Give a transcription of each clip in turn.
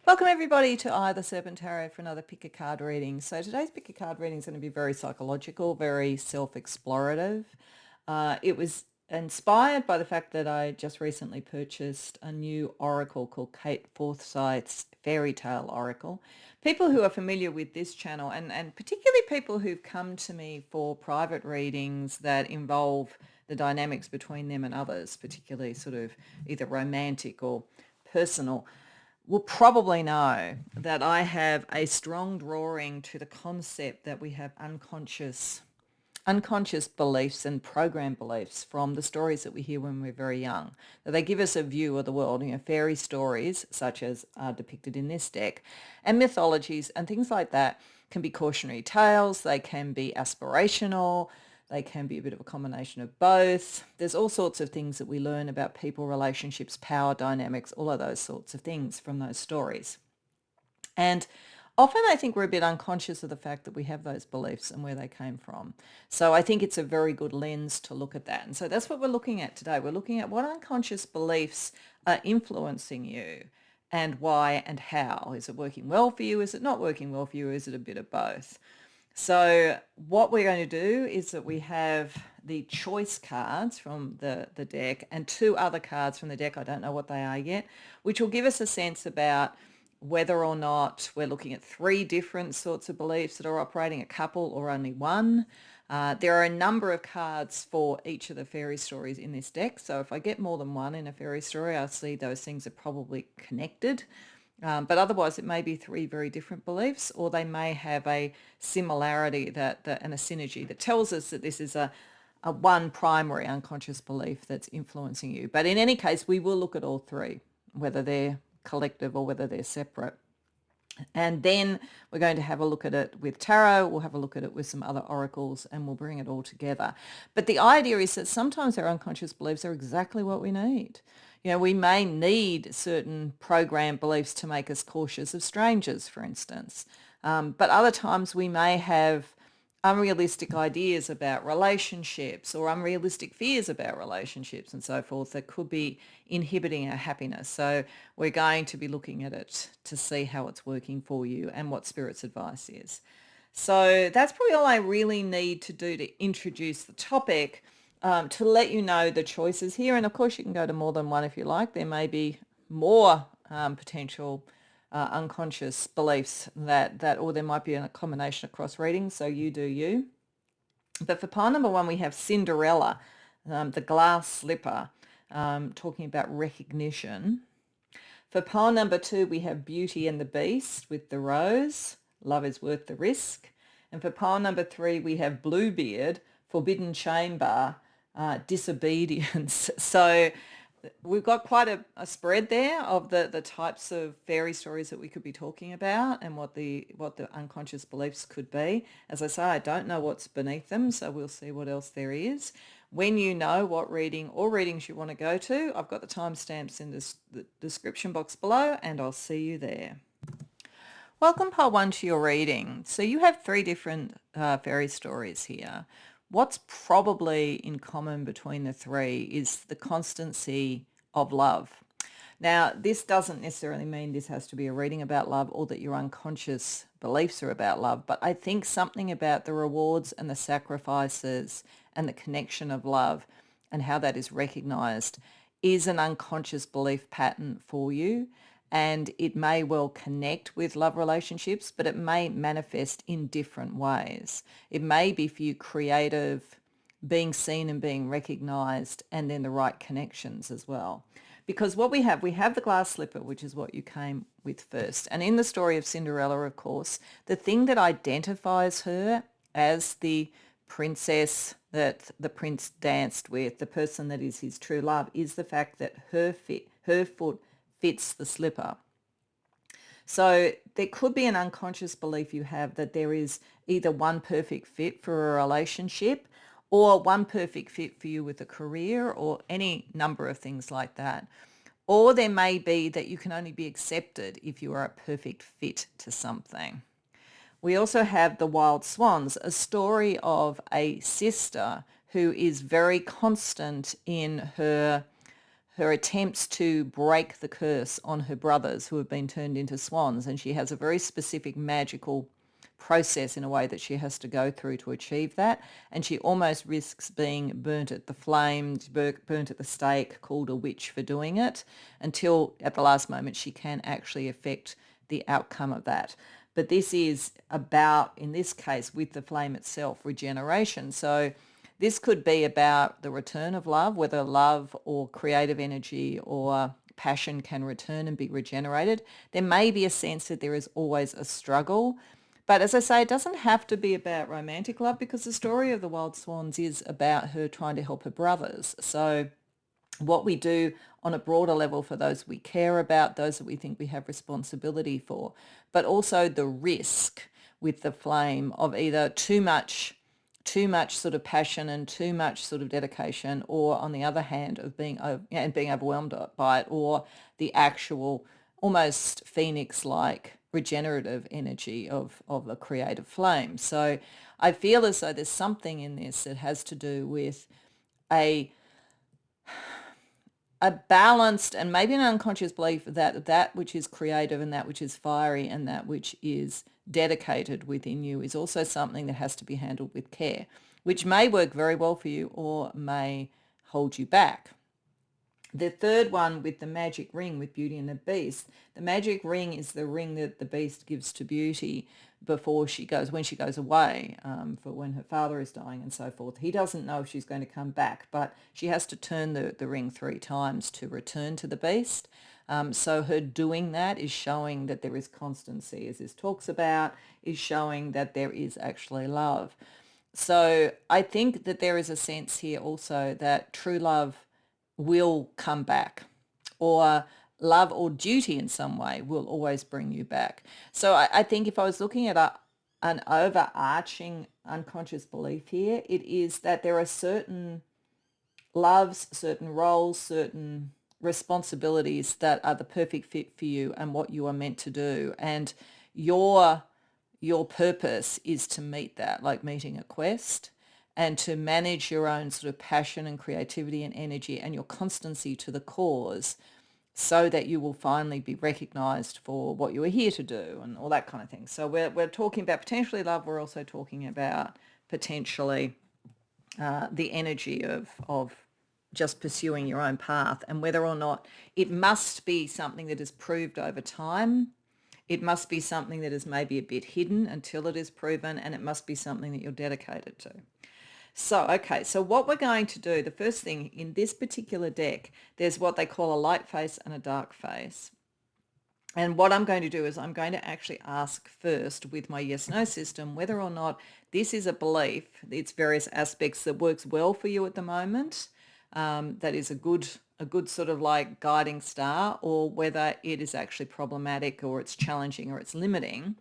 Welcome everybody to the Serpent Tarot for another pick a card reading. So today's pick a card reading is going to be very psychological, very self-explorative. It was inspired by the fact that I just recently purchased a new oracle called Kate Forsyth's Fairy Tale Oracle. People who are familiar with this channel and particularly people who've come to me for private readings that involve the dynamics between them and others, particularly sort of either romantic or personal, will probably know that I have a strong drawing to the concept that we have unconscious beliefs and program beliefs from the stories that we hear when we're very young. That they give us a view of the world, fairy stories such as are depicted in this deck, and mythologies and things like that can be cautionary tales, they can be aspirational, they can be a bit of a combination of both. There's all sorts of things that we learn about people, relationships, power dynamics, all of those sorts of things from those stories. And often I think we're a bit unconscious of the fact that we have those beliefs and where they came from. So I think it's a very good lens to look at that. And so that's what we're looking at today. We're looking at what unconscious beliefs are influencing you and why and how. Is it working well for you? Is it not working well for you? Is it a bit of both? So what we're going to do is that we have the choice cards from the deck and two other cards from the deck, I don't know what they are yet, which will give us a sense about whether or not we're looking at three different sorts of beliefs that are operating, a couple or only one. There are a number of cards for each of the fairy stories in this deck. So if I get more than one in a fairy story, I'll see those things are probably connected. But otherwise, it may be three very different beliefs, or they may have a similarity and a synergy that tells us that this is a one primary unconscious belief that's influencing you. But in any case, we will look at all three, whether they're collective or whether they're separate. And then we're going to have a look at it with tarot, we'll have a look at it with some other oracles, and we'll bring it all together. But the idea is that sometimes our unconscious beliefs are exactly what we need. We may need certain program beliefs to make us cautious of strangers, for instance. But other times we may have unrealistic ideas about relationships or unrealistic fears about relationships and so forth that could be inhibiting our happiness. So we're going to be looking at it to see how it's working for you and what Spirit's advice is. So that's probably all I really need to do to introduce the topic, to let you know the choices here. And of course you can go to more than one if you like. There may be more potential unconscious beliefs that or there might be a combination across readings, so you do you. But for pile number one, we have Cinderella, the glass slipper, talking about recognition. For pile number two, we have Beauty and the Beast with the rose, love is worth the risk. And for pile number three, we have Bluebeard, forbidden chamber, disobedience. So we've got quite a spread there of the types of fairy stories that we could be talking about and what the unconscious beliefs could be. As I say, I don't know what's beneath them, so we'll see what else there is. When you know what reading or readings you want to go to, I've got the timestamps in the description box below, and I'll see you there. Welcome pile one to your reading. So you have three different fairy stories here. What's probably in common between the three is the constancy of love. Now, this doesn't necessarily mean this has to be a reading about love or that your unconscious beliefs are about love, but I think something about the rewards and the sacrifices and the connection of love and how that is recognized is an unconscious belief pattern for you. And it may well connect with love relationships, but it may manifest in different ways. It may be for you creative, being seen and being recognized, and then the right connections as well. Because what we have the glass slipper, which is what you came with first. And in the story of Cinderella, of course, the thing that identifies her as the princess that the prince danced with, the person that is his true love, is the fact that her foot fits the slipper. So there could be an unconscious belief you have that there is either one perfect fit for a relationship or one perfect fit for you with a career or any number of things like that. Or there may be that you can only be accepted if you are a perfect fit to something. We also have the Wild Swans, a story of a sister who is very constant in her her attempts to break the curse on her brothers who have been turned into swans, and she has a very specific magical process in a way that she has to go through to achieve that, and she almost risks being burnt at the flames, burnt at the stake, called a witch for doing it, until at the last moment she can actually affect the outcome of that. But this is about, in this case, with the flame itself, regeneration. So this could be about the return of love, whether love or creative energy or passion can return and be regenerated. There may be a sense that there is always a struggle. But as I say, it doesn't have to be about romantic love, because the story of the Wild Swans is about her trying to help her brothers. So what we do on a broader level for those we care about, those that we think we have responsibility for, but also the risk with the flame of either too much sort of passion and too much sort of dedication, or on the other hand of being overwhelmed by it, or the actual almost phoenix-like regenerative energy of a creative flame. So I feel as though there's something in this that has to do with a balanced and maybe an unconscious belief that that which is creative and that which is fiery and that which is dedicated within you is also something that has to be handled with care, which may work very well for you or may hold you back. The third one with the magic ring with Beauty and the Beast, the magic ring is the ring that the Beast gives to Beauty when she goes away, for when her father is dying and so forth. He doesn't know if she's going to come back, but she has to turn the ring 3 times to return to the Beast. So her doing that is showing that there is constancy, as this talks about, is showing that there is actually love. So I think that there is a sense here also that true love will come back, or love or duty in some way will always bring you back. So I think if I was looking at an overarching unconscious belief here, it is that there are certain loves, certain roles, certain responsibilities that are the perfect fit for you and what you are meant to do. And your purpose is to meet that, like meeting a quest, and to manage your own sort of passion and creativity and energy and your constancy to the cause, so that you will finally be recognized for what you are here to do and all that kind of thing. So we're talking about potentially love. We're also talking about potentially the energy of just pursuing your own path, and whether or not it must be something that is proved over time. It must be something that is maybe a bit hidden until it is proven, and it must be something that you're dedicated to. So, okay, so what we're going to do, the first thing in this particular deck, there's what they call a light face and a dark face. And what I'm going to do is I'm going to actually ask first with my yes-no system whether or not this is a belief, its various aspects that works well for you at the moment, that is a good sort of like guiding star, or whether it is actually problematic or it's challenging or it's limiting.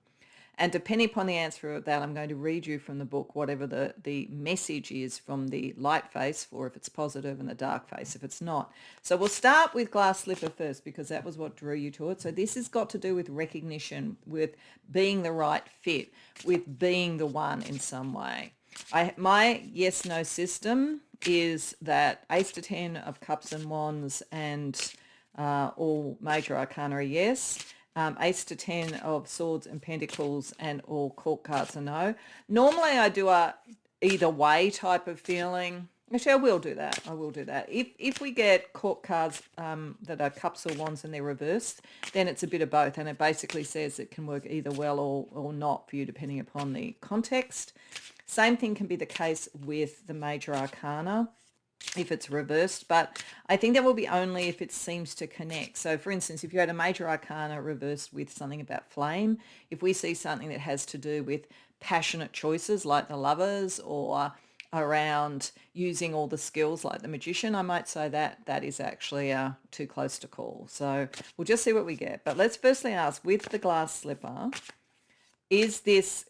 And depending upon the answer of that, I'm going to read you from the book whatever the message is from the light face, for if it's positive, and the dark face if it's not. So we'll start with Glass Slipper first, because that was what drew you to it. So this has got to do with recognition, with being the right fit, with being the one in some way. My yes-no system is that Ace to 10 of Cups and Wands and all major arcana are yes. Ace to 10 of Swords and Pentacles and all court cards are no. Normally I do a either way type of feeling. Actually, I will do that. If we get court cards that are Cups or Wands and they're reversed, then it's a bit of both. And it basically says it can work either well or not for you, depending upon the context. Same thing can be the case with the major arcana if it's reversed, but I think that will be only if it seems to connect. So for instance, if you had a major arcana reversed with something about flame, if we see something that has to do with passionate choices like the Lovers, or around using all the skills like the Magician, I might say that is actually too close to call. So we'll just see what we get. But let's firstly ask, with the Glass Slipper, is this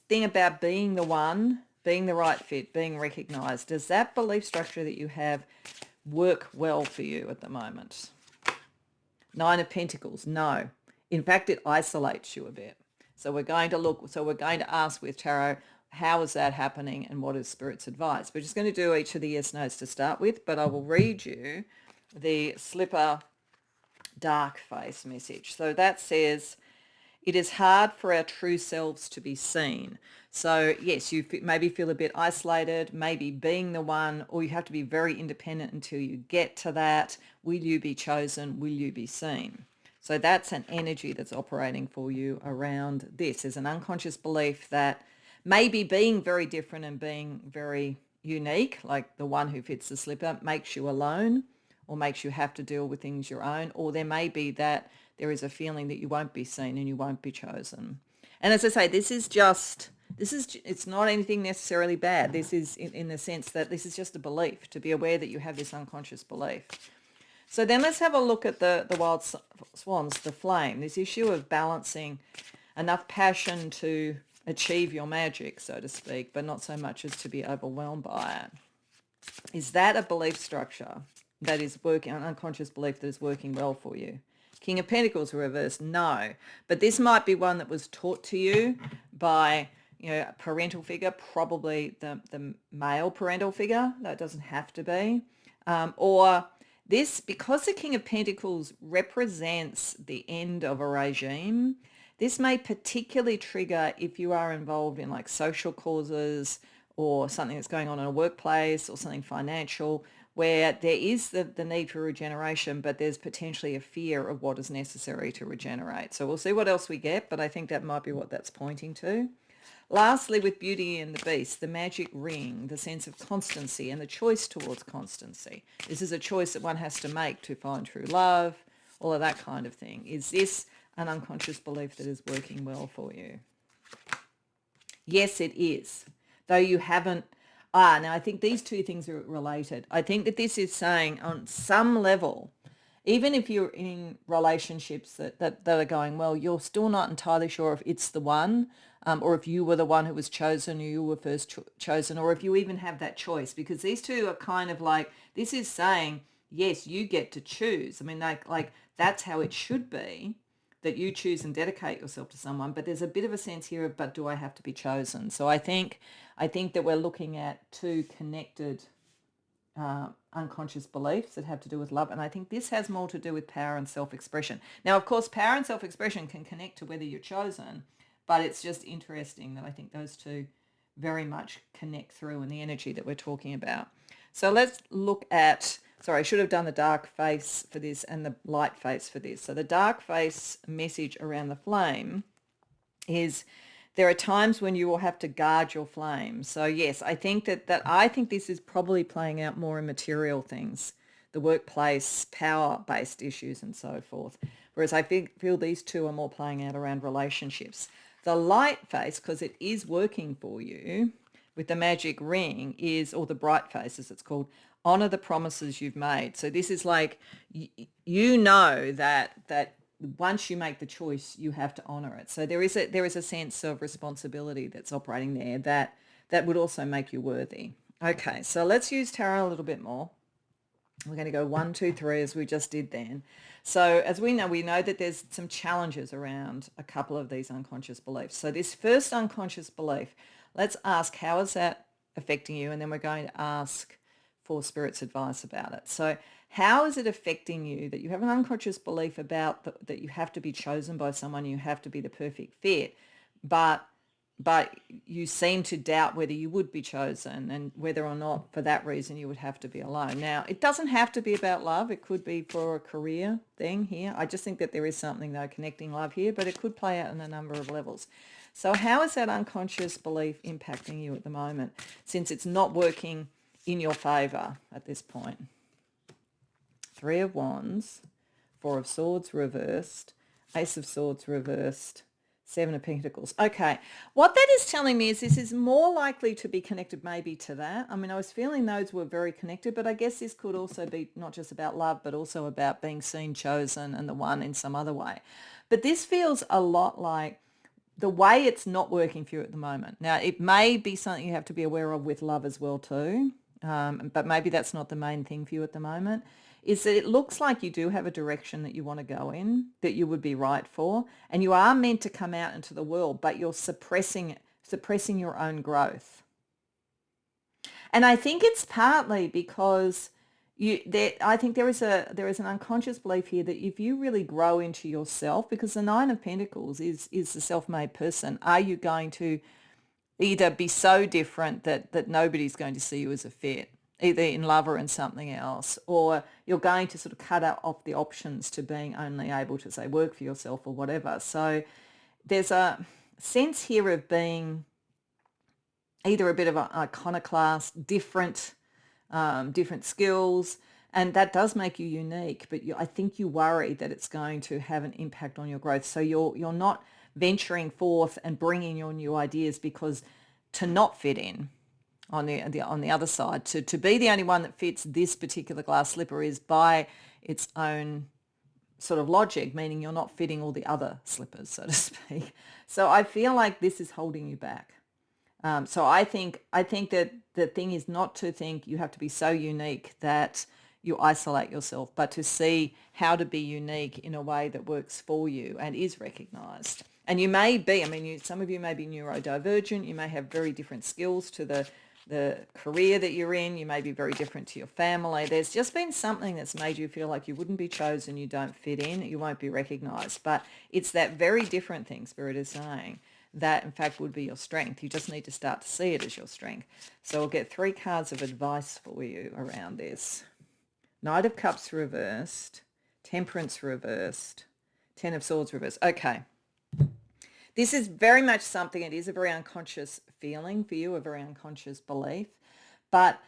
thing about being the one, being the right fit, being recognized, does that belief structure that you have work well for you at the moment? 9 of Pentacles, no. In fact, it isolates you a bit. So we're going to ask with Tarot, how is that happening and what is Spirit's advice? We're just going to do each of the yes, no's to start with, but I will read you the slipper dark face message. So that says, it is hard for our true selves to be seen. So yes, you maybe feel a bit isolated, maybe being the one, or you have to be very independent until you get to that. Will you be chosen? Will you be seen? So that's an energy that's operating for you around this. There's an unconscious belief that maybe being very different and being very unique, like the one who fits the slipper, makes you alone or makes you have to deal with things your own. Or there may be that there is a feeling that you won't be seen and you won't be chosen. And as I say, it's not anything necessarily bad. This is in the sense that this is just a belief, to be aware that you have this unconscious belief. So then let's have a look at the wild swans, the flame, this issue of balancing enough passion to achieve your magic, so to speak, but not so much as to be overwhelmed by it. Is that a belief structure that is working, an unconscious belief that is working well for you? King of Pentacles reversed, no. But this might be one that was taught to you by, a parental figure, probably the male parental figure. That doesn't have to be. Or this, because the King of Pentacles represents the end of a regime, this may particularly trigger if you are involved in like social causes or something that's going on in a workplace or something financial, where there is the need for regeneration, but there's potentially a fear of what is necessary to regenerate. So we'll see what else we get, but I think that might be what that's pointing to. Lastly, with Beauty and the Beast, the magic ring, the sense of constancy and the choice towards constancy. This is a choice that one has to make to find true love, all of that kind of thing. Is this an unconscious belief that is working well for you? Yes, it is. Though you haven't. Now I think these two things are related. I think that this is saying on some level, even if you're in relationships that are going well, you're still not entirely sure if it's the one, or if you were the one who was chosen, or you were first chosen, or if you even have that choice. Because these two are kind of like, this is saying, yes, you get to choose. I mean, like that's how it should be, that you choose and dedicate yourself to someone. But there's a bit of a sense here of, but do I have to be chosen? So I think that we're looking at two connected unconscious beliefs that have to do with love. And I think this has more to do with power and self-expression. Now, of course, power and self-expression can connect to whether you're chosen, but it's just interesting that I think those two very much connect through in the energy that we're talking about. So let's look at, sorry, I should have done the dark face for this and the light face for this. So the dark face message around the flame is, there are times when you will have to guard your flame. So yes, I think that I think this is probably playing out more in material things, the workplace, power-based issues and so forth. Whereas I feel these two are more playing out around relationships. The light face, because it is working for you with the magic ring, is, or the bright face as it's called, honor the promises you've made. So this is like, you know that once you make the choice, you have to honor it. So there is a sense of responsibility that's operating there that would also make you worthy. Okay, so let's use tarot a little bit more. We're going to go 1, 2, 3 as we just did then. So as we know that there's some challenges around a couple of these unconscious beliefs. So this first unconscious belief, let's ask, how is that affecting you? And then we're going to ask for Spirit's advice about it. So how is it affecting you that you have an unconscious belief about that you have to be chosen by someone, you have to be the perfect fit, but you seem to doubt whether you would be chosen and whether or not for that reason you would have to be alone. Now, it doesn't have to be about love. It could be for a career thing here. I just think that there is something, though, connecting love here, but it could play out on a number of levels. So how is that unconscious belief impacting you at the moment, since it's not working in your favour at this point? 3 of Wands, 4 of Swords reversed, Ace of Swords reversed, 7 of Pentacles. Okay, what that is telling me is this is more likely to be connected maybe to that. I mean, I was feeling those were very connected, but I guess this could also be not just about love, but also about being seen, chosen, and the one in some other way. But this feels a lot like the way it's not working for you at the moment. Now, it may be something you have to be aware of with love as well too, but maybe that's not the main thing for you at the moment, is that it looks like you do have a direction that you want to go in, that you would be right for, and you are meant to come out into the world, but you're suppressing your own growth. And I think it's partly because I think there is an unconscious belief here that if you really grow into yourself, because the Nine of Pentacles is the self-made person, are you going to either be so different that nobody's going to see you as a fit, either in love or in something else, or you're going to sort of cut out off the options to being only able to, say, work for yourself or whatever. So there's a sense here of being either a bit of an iconoclast, different skills, and that does make you unique. But I think you worry that it's going to have an impact on your growth. So you're not venturing forth and bringing your new ideas because to not fit in on the other side, to be the only one that fits this particular glass slipper is by its own sort of logic, meaning you're not fitting all the other slippers, so to speak. So I feel like this is holding you back. So I think that the thing is not to think you have to be so unique that you isolate yourself, but to see how to be unique in a way that works for you and is recognized. And you may be, some of you may be neurodivergent. You may have very different skills to the career that you're in. You may be very different to your family. There's just been something that's made you feel like you wouldn't be chosen, you don't fit in, you won't be recognized. But it's that very different thing, Spirit is saying, that in fact would be your strength. You just need to start to see it as your strength. So I'll get 3 cards of advice for you around this. Knight of Cups reversed, Temperance reversed, Ten of Swords reversed. Okay. This is very much something, it is a very unconscious feeling for you, a very unconscious belief, but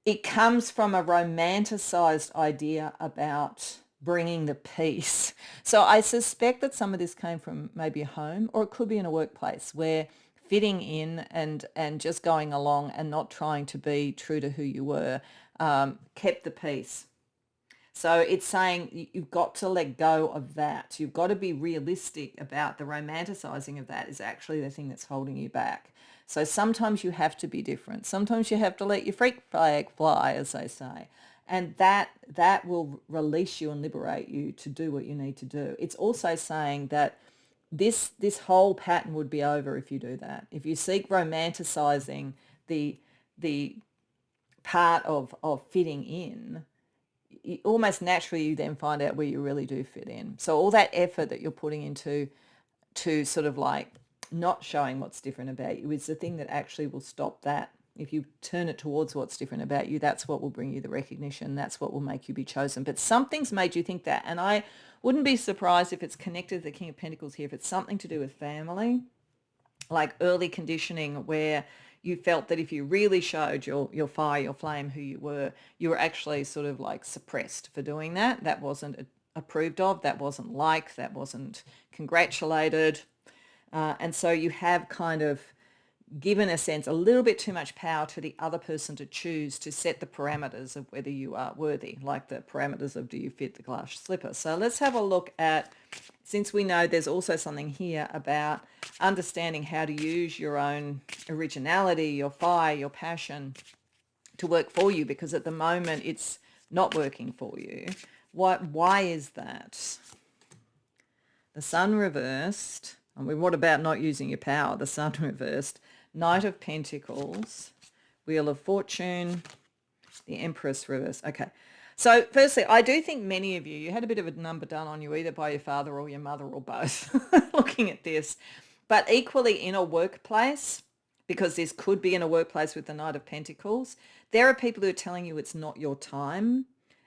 it comes from a romanticized idea about bringing the peace. So I suspect that some of this came from maybe a home, or it could be in a workplace where fitting in and just going along and not trying to be true to who you were kept the peace. So it's saying you've got to let go of that. You've got to be realistic about the romanticizing of that is actually the thing that's holding you back. So sometimes you have to be different. Sometimes you have to let your freak flag fly, as they say. And that will release you and liberate you to do what you need to do. It's also saying that this whole pattern would be over if you do that. If you seek romanticizing the part of fitting in, almost naturally you then find out where you really do fit in. So all that effort that you're putting into to sort of like not showing what's different about you is the thing that actually will stop that. If you turn it towards what's different about you, that's what will bring you the recognition. That's what will make you be chosen. But something's made you think that. And I wouldn't be surprised if it's connected to the King of Pentacles here, if it's something to do with family, like early conditioning where you felt that if you really showed your fire, your flame, who you were actually sort of like suppressed for doing that. That wasn't approved of. That wasn't liked. That wasn't congratulated. And so you have kind of given a sense, a little bit too much power to the other person to choose to set the parameters of whether you are worthy, like the parameters of do you fit the glass slipper. So let's have a look at, since we know there's also something here about understanding how to use your own originality, your fire, your passion to work for you, because at the moment it's not working for you. Why is that? The Sun reversed. I mean, what about not using your power? The Sun reversed. Knight of Pentacles, Wheel of Fortune, the Empress reversed. Okay. So firstly, I do think many of you had a bit of a number done on you either by your father or your mother or both looking at this. But equally in a workplace, because this could be in a workplace with the Knight of Pentacles, there are people who are telling you it's not your time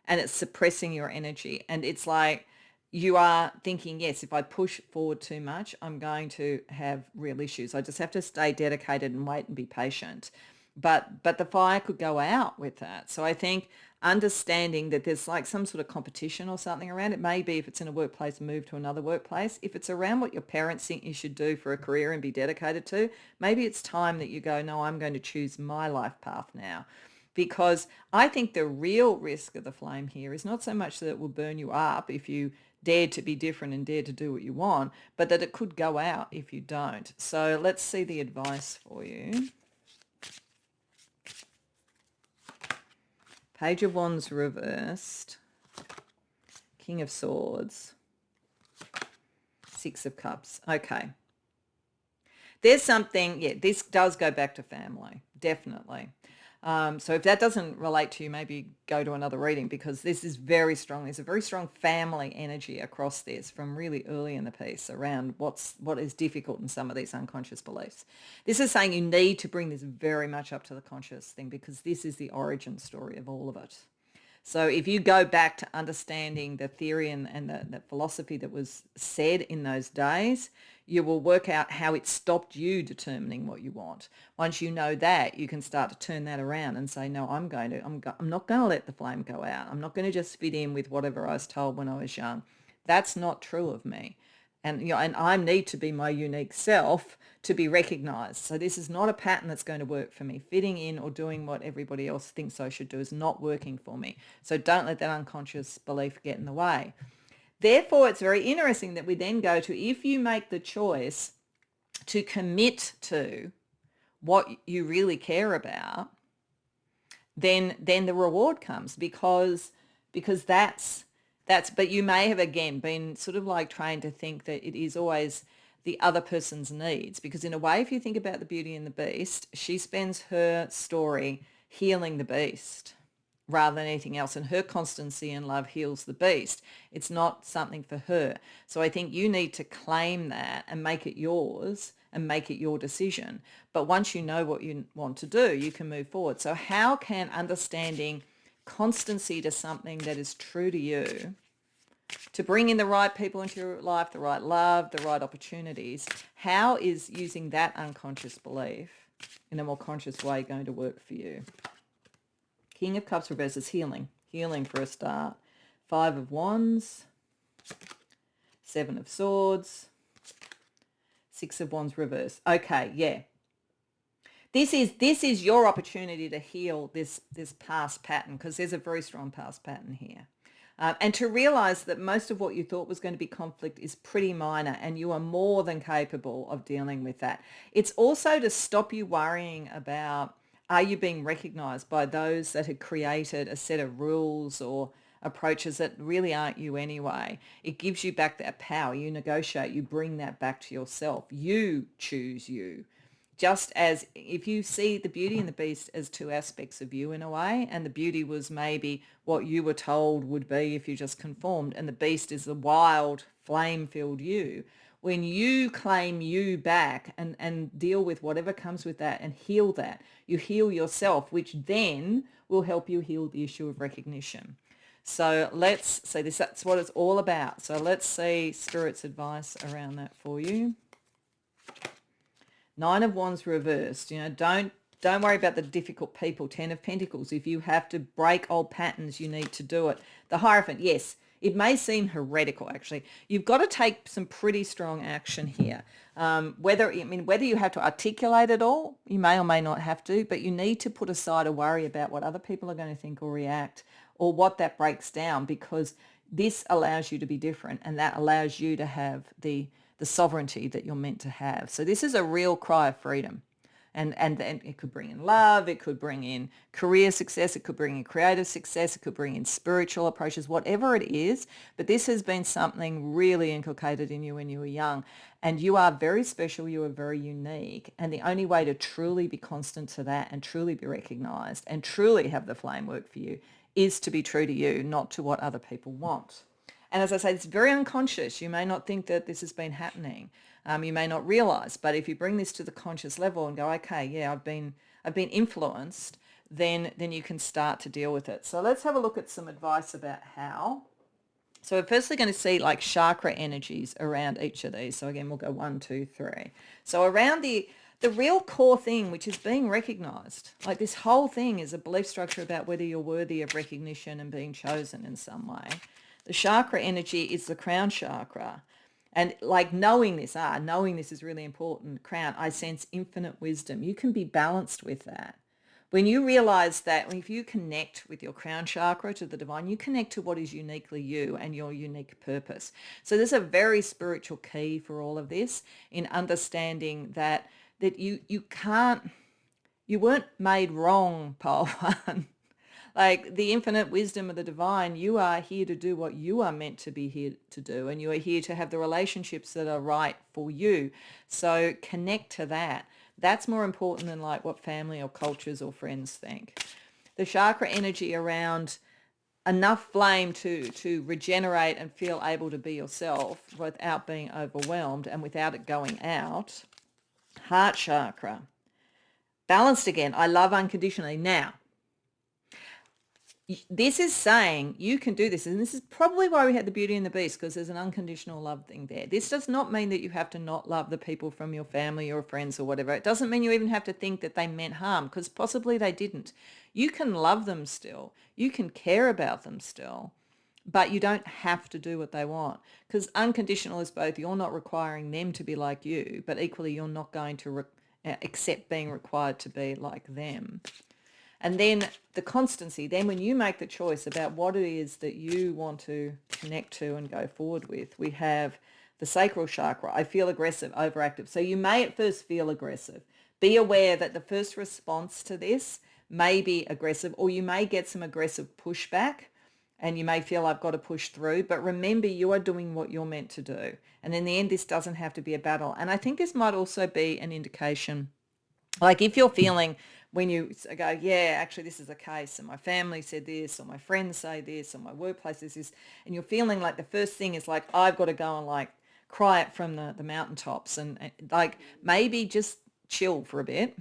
and it's suppressing your energy. And it's like, you are thinking, yes, if I push forward too much, I'm going to have real issues. I just have to stay dedicated and wait and be patient. But the fire could go out with that. So I think understanding that there's like some sort of competition or something around it. Maybe if it's in a workplace, move to another workplace. If it's around what your parents think you should do for a career and be dedicated to, maybe it's time that you go, no, I'm going to choose my life path now. Because I think the real risk of the flame here is not so much that it will burn you up if you dared to be different and dared to do what you want, but that it could go out if you don't. So let's see the advice for you. Page of Wands reversed. King of Swords. Six of Cups. Okay. There's something, yeah, this does go back to family, definitely. So if that doesn't relate to you, maybe go to another reading, because this is very strong. There's a very strong family energy across this from really early in the piece around what is difficult in some of these unconscious beliefs. This is saying you need to bring this very much up to the conscious thing, because this is the origin story of all of it. So if you go back to understanding the theory and the philosophy that was said in those days, you will work out how it stopped you determining what you want. Once you know that, you can start to turn that around and say, no, I'm not going to let the flame go out. I'm not going to just fit in with whatever I was told when I was young. That's not true of me. And I need to be my unique self to be recognized. So this is not a pattern that's going to work for me. Fitting in or doing what everybody else thinks I should do is not working for me. So don't let that unconscious belief get in the way. Therefore, it's very interesting that we then go to, if you make the choice to commit to what you really care about, then the reward comes, because that's, but you may have again been sort of like trained to think that it is always the other person's needs, because in a way, if you think about the Beauty and the Beast, she spends her story healing the beast rather than anything else, and her constancy and love heals the beast. It's not something for her. So I think you need to claim that and make it yours and make it your decision. But once you know what you want to do, you can move forward. So how can understanding constancy to something that is true to you, to bring in the right people into your life, the right love, the right opportunities, how is using that unconscious belief in a more conscious way going to work for you? King of Cups reversed is healing. Healing for a start. 5 of Wands. 7 of Swords. 6 of Wands reversed. Okay, yeah. This is your opportunity to heal this past pattern, because there's a very strong past pattern here. And to realize that most of what you thought was going to be conflict is pretty minor, and you are more than capable of dealing with that. It's also to stop you worrying about, are you being recognized by those that had created a set of rules or approaches that really aren't you anyway? It gives you back that power. You negotiate, you bring that back to yourself. You choose you. Just as if you see the Beauty and the Beast as two aspects of you in a way, and the beauty was maybe what you were told would be if you just conformed, and the beast is the wild, flame-filled you. When you claim you back and deal with whatever comes with that and heal that, you heal yourself, which then will help you heal the issue of recognition. So let's say that's what it's all about. So let's see Spirit's advice around that for you. 9 of Wands reversed. Don't worry about the difficult people. 10 of Pentacles. If you have to break old patterns, you need to do it. The Hierophant, yes, it may seem heretical, actually. You've got to take some pretty strong action here. Whether you have to articulate it all, you may or may not have to, but you need to put aside a worry about what other people are going to think or react, or what that breaks down, because this allows you to be different, and that allows you to have the sovereignty that you're meant to have. So this is a real cry of freedom. And it could bring in love, it could bring in career success, it could bring in creative success, it could bring in spiritual approaches, whatever it is. But this has been something really inculcated in you when you were young. And you are very special, you are very unique. And the only way to truly be constant to that and truly be recognized and truly have the flame work for you is to be true to you, not to what other people want. And as I say, it's very unconscious. You may not think that this has been happening. You may not realize, but if you bring this to the conscious level and go, okay, yeah, I've been influenced, then you can start to deal with it. So let's have a look at some advice about how. So we're firstly going to see like chakra energies around each of these. So again, we'll go 1, 2, 3. So around the real core thing, which is being recognized, like this whole thing is a belief structure about whether you're worthy of recognition and being chosen in some way. The chakra energy is the crown chakra. And like knowing this is really important. Crown, I sense infinite wisdom. You can be balanced with that. When you realize that, if you connect with your crown chakra to the divine, you connect to what is uniquely you and your unique purpose. So there's a very spiritual key for all of this, in understanding that you weren't made wrong, Pole One. Like the infinite wisdom of the divine, you are here to do what you are meant to be here to do, and you are here to have the relationships that are right for you. So connect to that. That's more important than like what family or cultures or friends think. The chakra energy around enough flame to regenerate and feel able to be yourself without being overwhelmed and without it going out. Heart chakra. Balanced again. I love unconditionally. Now, this is saying you can do this. And this is probably why we had the Beauty and the Beast, because there's an unconditional love thing there. This does not mean that you have to not love the people from your family or friends or whatever. It doesn't mean you even have to think that they meant harm, because possibly they didn't. You can love them still. You can care about them still, but you don't have to do what they want, because unconditional is both you're not requiring them to be like you, but equally you're not going to accept being required to be like them. And then the constancy, then when you make the choice about what it is that you want to connect to and go forward with, we have the sacral chakra. I feel aggressive, overactive. So you may at first feel aggressive. Be aware that the first response to this may be aggressive, or you may get some aggressive pushback and you may feel I've got to push through. But remember, you are doing what you're meant to do. And in the end, this doesn't have to be a battle. And I think this might also be an indication, like if you're feeling when you go, yeah, actually this is a case, and my family said this, or my friends say this, or my workplace is this, and you're feeling like the first thing is like, I've got to go and like cry it from the mountaintops, and like maybe just chill for a bit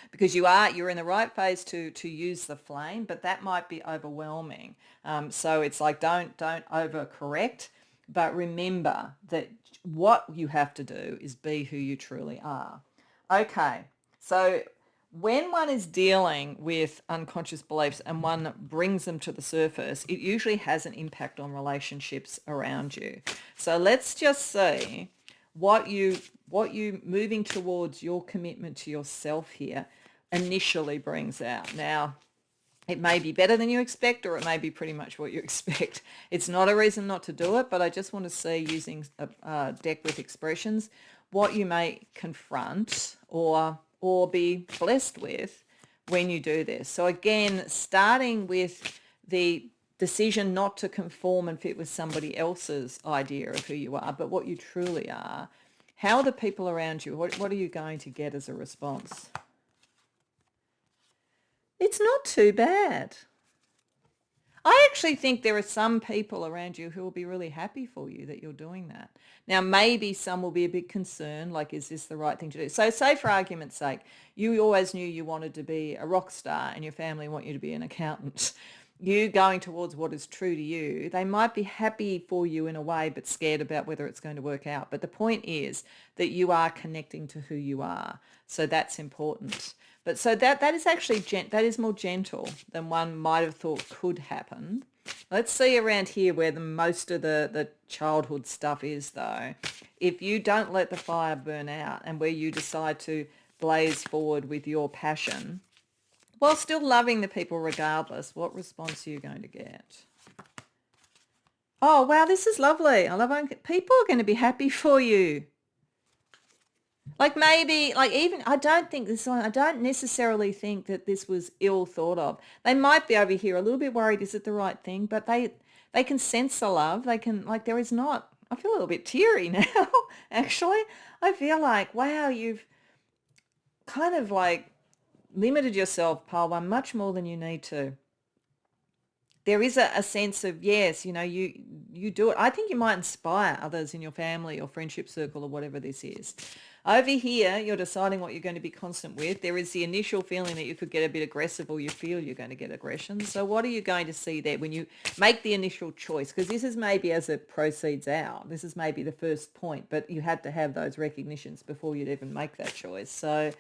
because you're in the right phase to use the flame, but that might be overwhelming. So it's like, don't overcorrect, but remember that what you have to do is be who you truly are. Okay, so when one is dealing with unconscious beliefs and one brings them to the surface, it usually has an impact on relationships around you. So let's just see what you moving towards your commitment to yourself here initially brings out. Now, it may be better than you expect, or it may be pretty much what you expect. It's not a reason not to do it, but I just want to see, using a deck with expressions, what you may confront or be blessed with when you do this. So again, starting with the decision not to conform and fit with somebody else's idea of who you are, but what you truly are. How are the people around you? What are you going to get as a response? It's not too bad. I actually think there are some people around you who will be really happy for you that you're doing that. Now, maybe some will be a bit concerned, like, is this the right thing to do? So say, for argument's sake, you always knew you wanted to be a rock star and your family want you to be an accountant. You going towards what is true to you, they might be happy for you in a way, but scared about whether it's going to work out. But the point is that you are connecting to who you are. So that's important. But so that is actually, that is more gentle than one might have thought could happen. Let's see around here where most of the childhood stuff is, though. If you don't let the fire burn out and where you decide to blaze forward with your passion, while still loving the people regardless, what response are you going to get? Oh, wow, this is lovely. I love people are going to be happy for you. Like maybe, like even, I don't necessarily think that this was ill thought of. They might be over here a little bit worried, is it the right thing? But they can sense the love. They can, like, there is not, I feel a little bit teary now, actually. I feel like, wow, you've kind of like limited yourself, pile one, much more than you need to. There is a sense of, yes, you do it. I think you might inspire others in your family or friendship circle or whatever this is. Over here, you're deciding what you're going to be constant with. There is the initial feeling that you could get a bit aggressive, or you feel you're going to get aggression. So what are you going to see there when you make the initial choice? Because this is maybe as it proceeds out. This is maybe the first point, but you had to have those recognitions before you'd even make that choice. So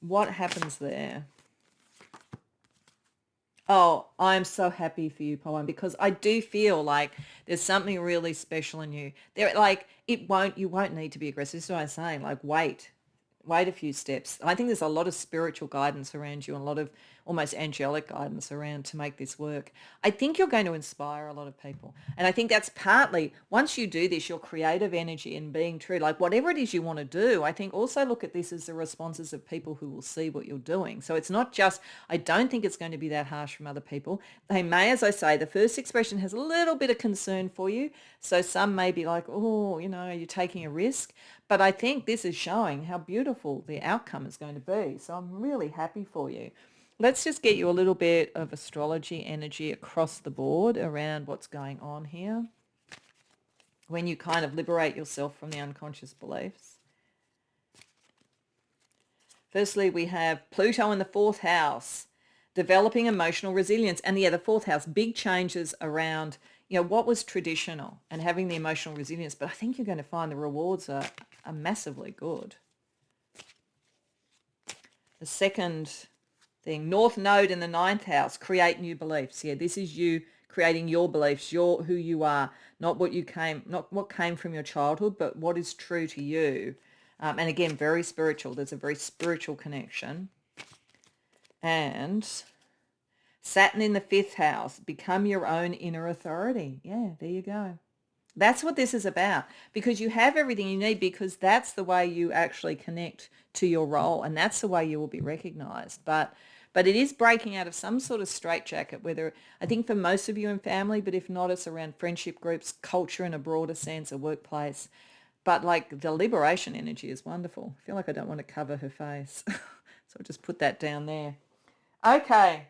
what happens there? Oh, I'm so happy for you, Poem, because I do feel like there's something really special in you. You won't need to be aggressive. This is what I'm saying. Like, wait. wait a few steps. I think there's a lot of spiritual guidance around you and a lot of almost angelic guidance around to make this work. I think you're going to inspire a lot of people. And I think that's partly, once you do this, your creative energy and being true, like whatever it is you want to do, I think also look at this as the responses of people who will see what you're doing. So it's not just, I don't think it's going to be that harsh from other people. They may, as I say, the first expression has a little bit of concern for you. So some may be like, oh, you're taking a risk. But I think this is showing how beautiful the outcome is going to be. So I'm really happy for you. Let's just get you a little bit of astrology energy across the board around what's going on here when you kind of liberate yourself from the unconscious beliefs. Firstly, we have Pluto in the fourth house, developing emotional resilience. And the fourth house, big changes around, what was traditional and having the emotional resilience. But I think you're going to find the rewards are massively good. The second thing, North Node in the ninth house, create new beliefs. Yeah, this is you creating your beliefs, who you are, not what came from your childhood, but what is true to you. And again, very spiritual. There's a very spiritual connection. And Saturn in the fifth house, become your own inner authority. Yeah, there you go. That's what this is about, because you have everything you need, because that's the way you actually connect to your role, and that's the way you will be recognized. But it is breaking out of some sort of straitjacket, whether, I think for most of you in family, but if not, it's around friendship groups, culture in a broader sense, a workplace. But like the liberation energy is wonderful. I feel like I don't want to cover her face. So I'll just put that down there. Okay.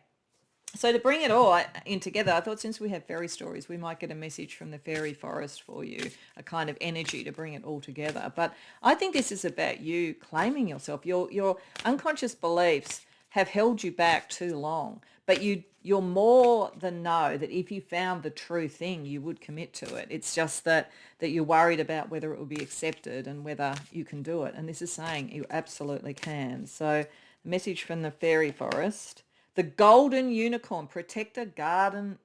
So to bring it all in together, I thought since we have fairy stories, we might get a message from the fairy forest for you, a kind of energy to bring it all together. But I think this is about you claiming yourself. Your unconscious beliefs have held you back too long, but you're more than know that if you found the true thing, you would commit to it. It's just that you're worried about whether it will be accepted and whether you can do it. And this is saying you absolutely can. So the message from the fairy forest. The golden unicorn, protector, guardian,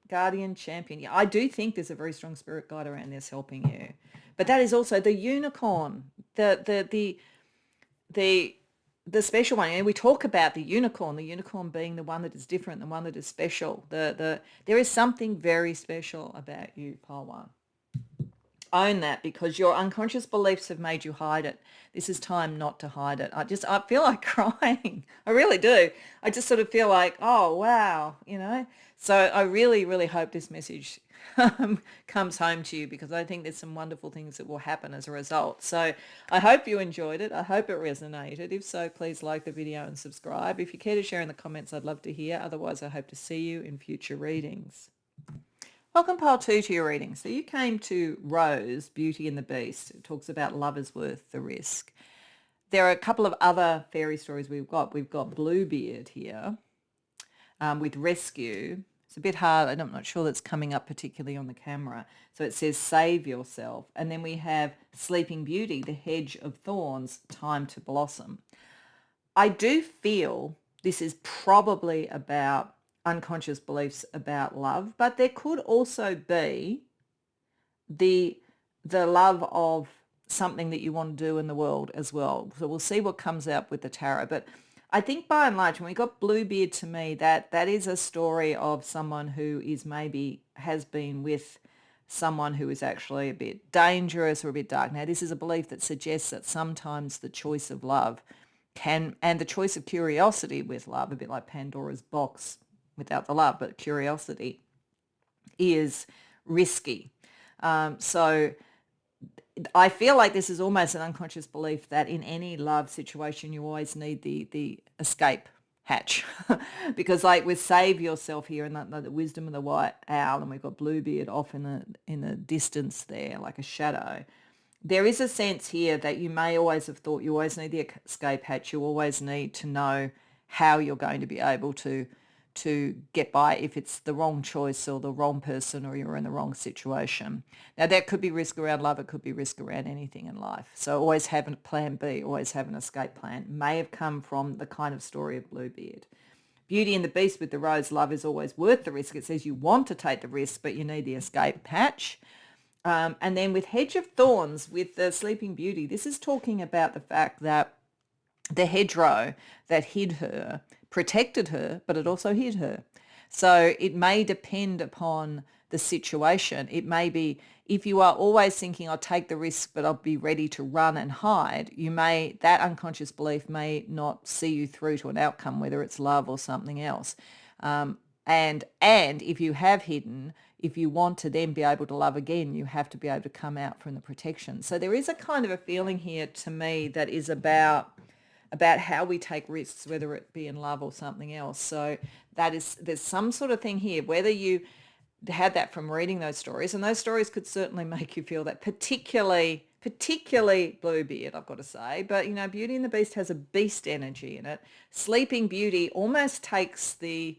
champion. Yeah, I do think there's a very strong spirit guide around this helping you. But that is also the unicorn, the special one. And we talk about the unicorn being the one that is different, the one that is special. There is something very special about you, Pile 1. Own that, because your unconscious beliefs have made you hide it. This is time not to hide it. I feel like crying. I really do. I just sort of feel like, oh, wow, So I really, really hope this message comes home to you, because I think there's some wonderful things that will happen as a result. So I hope you enjoyed it. I hope it resonated. If so, please like the video and subscribe. If you care to share in the comments, I'd love to hear. Otherwise, I hope to see you in future readings. Welcome, Pile 2, to your reading. So you came to Rose, Beauty and the Beast. It talks about love is worth the risk. There are a couple of other fairy stories we've got. We've got Bluebeard here with Rescue. It's a bit hard. I'm not sure that's coming up particularly on the camera. So it says save yourself. And then we have Sleeping Beauty, the hedge of thorns, time to blossom. I do feel this is probably about unconscious beliefs about love, but there could also be the love of something that you want to do in the world as well. So we'll see what comes out with the tarot. But I think by and large, when we got Bluebeard, to me, that is a story of someone who is maybe has been with someone who is actually a bit dangerous or a bit dark. Now, this is a belief that suggests that sometimes the choice of love and the choice of curiosity with love, a bit like Pandora's box, without the love, but curiosity is risky. So I feel like this is almost an unconscious belief that in any love situation, you always need the escape hatch. Because like with Save Yourself here and the wisdom of the white owl, and we've got Bluebeard off in the distance there, like a shadow. There is a sense here that you may always have thought you always need the escape hatch. You always need to know how you're going to be able to get by if it's the wrong choice or the wrong person or you're in the wrong situation. Now, that could be risk around love. It could be risk around anything in life. So always have a plan B, always have an escape plan. May have come from the kind of story of Bluebeard. Beauty and the Beast with the rose, love is always worth the risk. It says you want to take the risk, but you need the escape hatch. And then with Hedge of Thorns, with the Sleeping Beauty, this is talking about the fact that the hedgerow that hid her protected her, but it also hid her. So it may depend upon the situation. It may be, if you are always thinking, I'll take the risk, but I'll be ready to run and hide, that unconscious belief may not see you through to an outcome, whether it's love or something else. And if you have hidden, if you want to then be able to love again, you have to be able to come out from the protection. So there is a kind of a feeling here to me that is about how we take risks, whether it be in love or something else. So there's some sort of thing here, whether you had that from reading those stories, and those stories could certainly make you feel that, particularly Bluebeard, I've got to say. But, Beauty and the Beast has a beast energy in it. Sleeping Beauty almost takes there's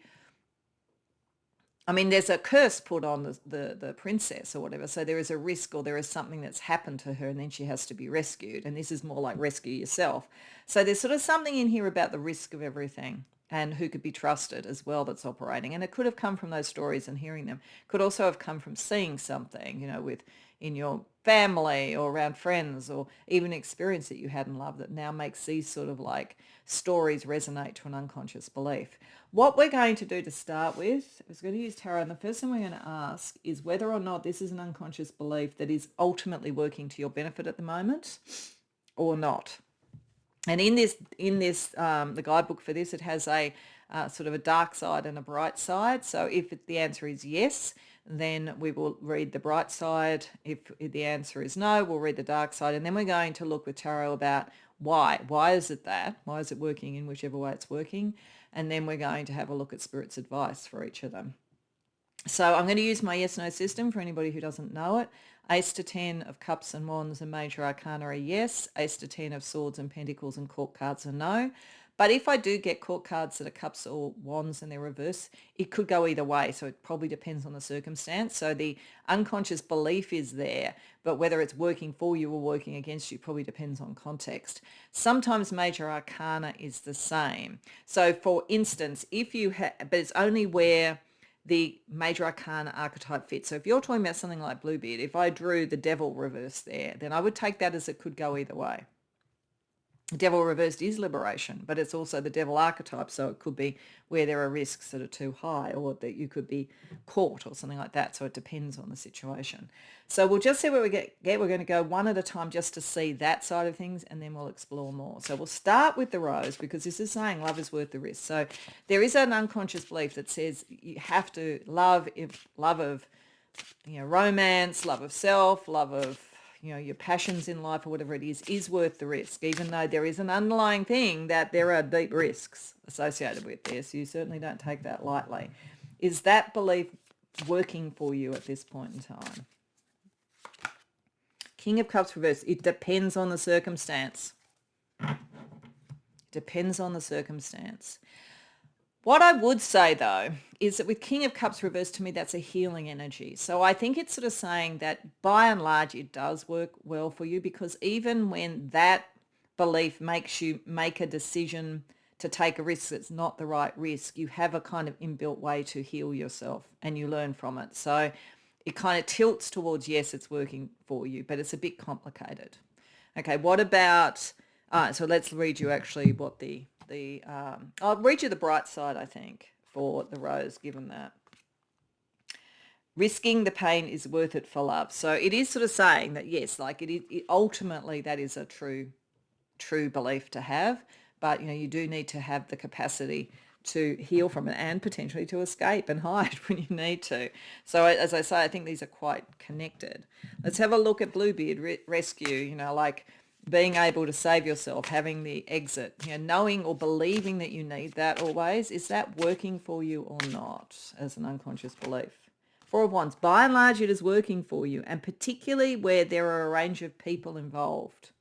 a curse put on the princess or whatever. So there is a risk, or there is something that's happened to her, and then she has to be rescued. And this is more like rescue yourself. So there's sort of something in here about the risk of everything and who could be trusted as well that's operating. And it could have come from those stories and hearing them. Could also have come from seeing something, in your family or around friends, or even experience that you had in love that now makes these sort of like stories resonate to an unconscious belief. What we're going to do to start with is going to use tarot, and the first thing we're going to ask is whether or not this is an unconscious belief that is ultimately working to your benefit at the moment or not. And in this, the guidebook for this, it has a sort of a dark side and a bright side. So if the answer is yes, then we will read the bright side. If the answer is no, we'll read the dark side. And then we're going to look with tarot about why. Why is it that? Why is it working in whichever way it's working? And then we're going to have a look at Spirit's advice for each of them. So I'm going to use my yes-no system for anybody who doesn't know it. Ace to 10 of cups and wands and major arcana are yes. Ace to 10 of swords and pentacles and court cards are no. But if I do get court cards that are cups or wands and they're reverse, it could go either way. So it probably depends on the circumstance. So the unconscious belief is there, but whether it's working for you or working against you probably depends on context. Sometimes major arcana is the same. So for instance, but it's only where the major arcana archetype fits. So if you're talking about something like Bluebeard, if I drew the devil reverse there, then I would take that as it could go either way. The devil reversed is liberation, but it's also the devil archetype, so it could be where there are risks that are too high, or that you could be caught or something like that. So it depends on the situation. So we'll just see where we get. We're going to go one at a time just to see that side of things, and then we'll explore more. So we'll start with the rose, because this is saying love is worth the risk. So there is an unconscious belief that says you have to love of romance, love of self, love of your passions in life or whatever it is worth the risk, even though there is an underlying thing that there are deep risks associated with this. You certainly don't take that lightly. Is that belief working for you at this point in time? King of Cups reverse. It depends on the circumstance. Depends on the circumstance. What I would say, though, is that with King of Cups reversed, to me, that's a healing energy. So I think it's sort of saying that by and large, it does work well for you, because even when that belief makes you make a decision to take a risk that's not the right risk, you have a kind of inbuilt way to heal yourself and you learn from it. So it kind of tilts towards, yes, it's working for you, but it's a bit complicated. Okay, what about, so let's read you actually what I'll read you the bright side, I think, for the rose, given that. Risking the pain is worth it for love. So it is sort of saying that, yes, like it ultimately that is a true belief to have, but you do need to have the capacity to heal from it and potentially to escape and hide when you need to. So as I say, I think these are quite connected. Let's have a look at Bluebeard rescue, like being able to save yourself, having the exit, knowing or believing that you need that always. Is that working for you or not as an unconscious belief? Four of Wands, by and large, it is working for you, and particularly where there are a range of people involved,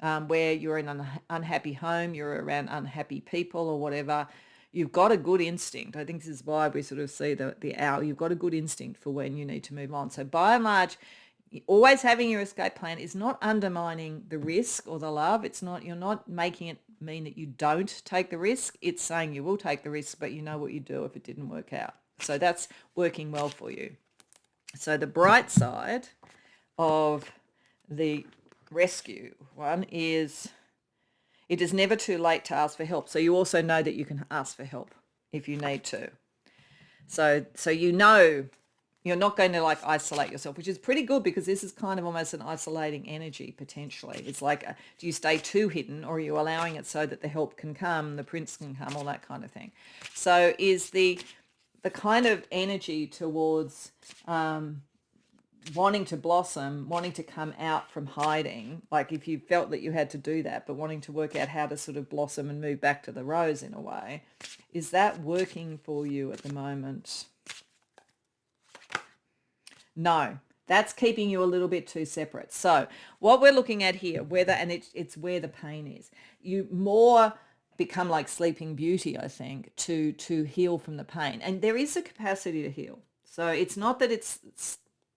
where you're in an unhappy home, you're around unhappy people or whatever. You've got a good instinct. I think this is why we sort of see the owl. You've got a good instinct for when you need to move on. So by and large, always having your escape plan is not undermining the risk or the love. You're not making it mean that you don't take the risk. It's saying you will take the risk, but you know what you do if it didn't work out. So that's working well for you. So the bright side of the rescue one is It is never too late to ask for help. So you also know that you can ask for help if you need to. So you know you're not going to like isolate yourself, which is pretty good because this is kind of almost an isolating energy potentially. It's like, do you stay too hidden, or are you allowing it so that the help can come, the prince can come, all that kind of thing? So is the kind of energy towards wanting to blossom, wanting to come out from hiding, like if you felt that you had to do that, but wanting to work out how to sort of blossom and move back to the rose in a way, is that working for you at the moment? No, that's keeping you a little bit too separate. So what we're looking at here, it's where the pain is. You more become like Sleeping Beauty, I think, to heal from the pain. And there is a capacity to heal. So it's not that it's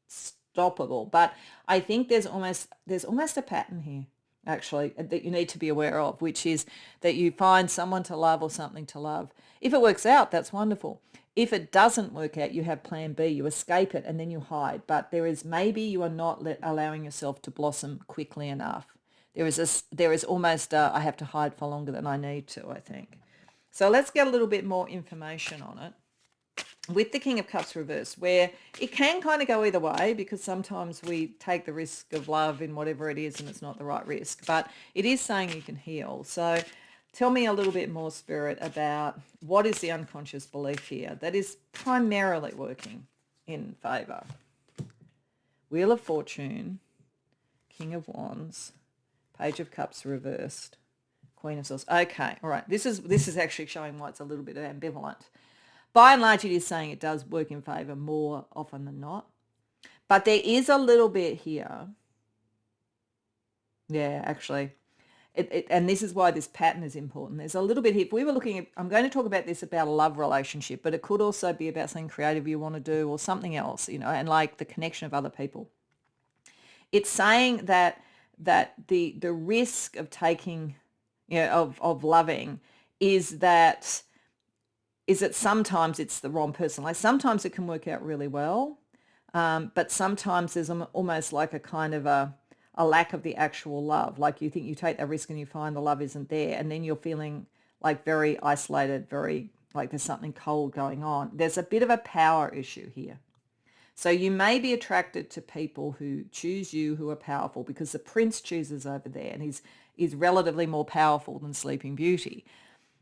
stoppable, but I think there's almost a pattern here, actually, that you need to be aware of, which is that you find someone to love or something to love. If it works out, that's wonderful. If it doesn't work out, you have plan B, you escape it and then you hide. But maybe you are not allowing yourself to blossom quickly enough. There is almost I have to hide for longer than I need to, I think. So let's get a little bit more information on it. With the King of Cups reversed, where it can kind of go either way, because sometimes we take the risk of love in whatever it is and it's not the right risk, but it is saying you can heal. So tell me a little bit more, Spirit, about what is the unconscious belief here that is primarily working in favour. Wheel of Fortune, King of Wands, Page of Cups reversed, Queen of Swords. Okay, all right. This is actually showing why it's a little bit ambivalent. By and large, it is saying it does work in favour more often than not. But there is a little bit here. Yeah, actually. And this is why this pattern is important. There's a little bit here. If we were looking at, I'm going to talk about this about a love relationship, but it could also be about something creative you want to do or something else, and like the connection of other people. It's saying that the risk of taking, of loving is that sometimes it's the wrong person. Like sometimes it can work out really well, but sometimes there's almost like a kind of a lack of the actual love. Like you think you take that risk and you find the love isn't there, and then you're feeling like very isolated, very like there's something cold going on. There's a bit of a power issue here. So you may be attracted to people who choose you, who are powerful, because the prince chooses over there and he's relatively more powerful than Sleeping Beauty.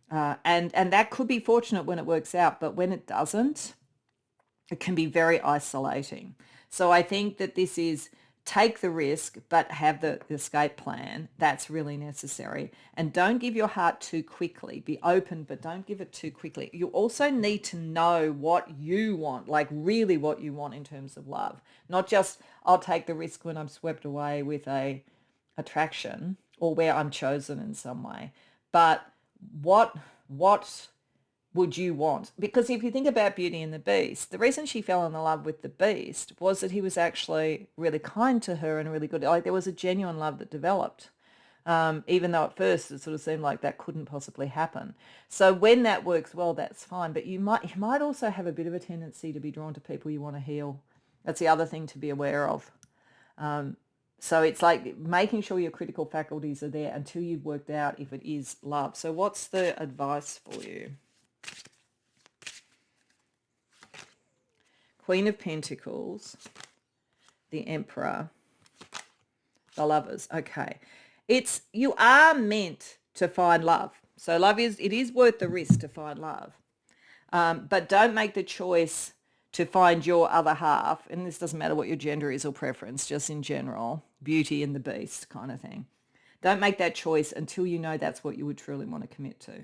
And that could be fortunate when it works out, but when it doesn't, it can be very isolating. So I think that this is take the risk, but have the escape plan. That's really necessary. And don't give your heart too quickly. Be open, but don't give it too quickly. You also need to know what you want, like really what you want in terms of love. Not just, I'll take the risk when I'm swept away with a attraction or where I'm chosen in some way. But what would you want? Because if you think about Beauty and the Beast, the reason she fell in love with the Beast was that he was actually really kind to her and really good. Like there was a genuine love that developed, even though at first it sort of seemed like that couldn't possibly happen. So when that works well, that's fine. But you might also have a bit of a tendency to be drawn to people you want to heal. That's the other thing to be aware of. So it's like making sure your critical faculties are there until you've worked out if it is love. So what's the advice for you? Queen of Pentacles, the Emperor, the Lovers. Okay. You are meant to find love. So it is worth the risk to find love. But don't make the choice to find your other half, and this doesn't matter what your gender is or preference, just in general, Beauty and the Beast kind of thing. Don't make that choice until you know that's what you would truly want to commit to.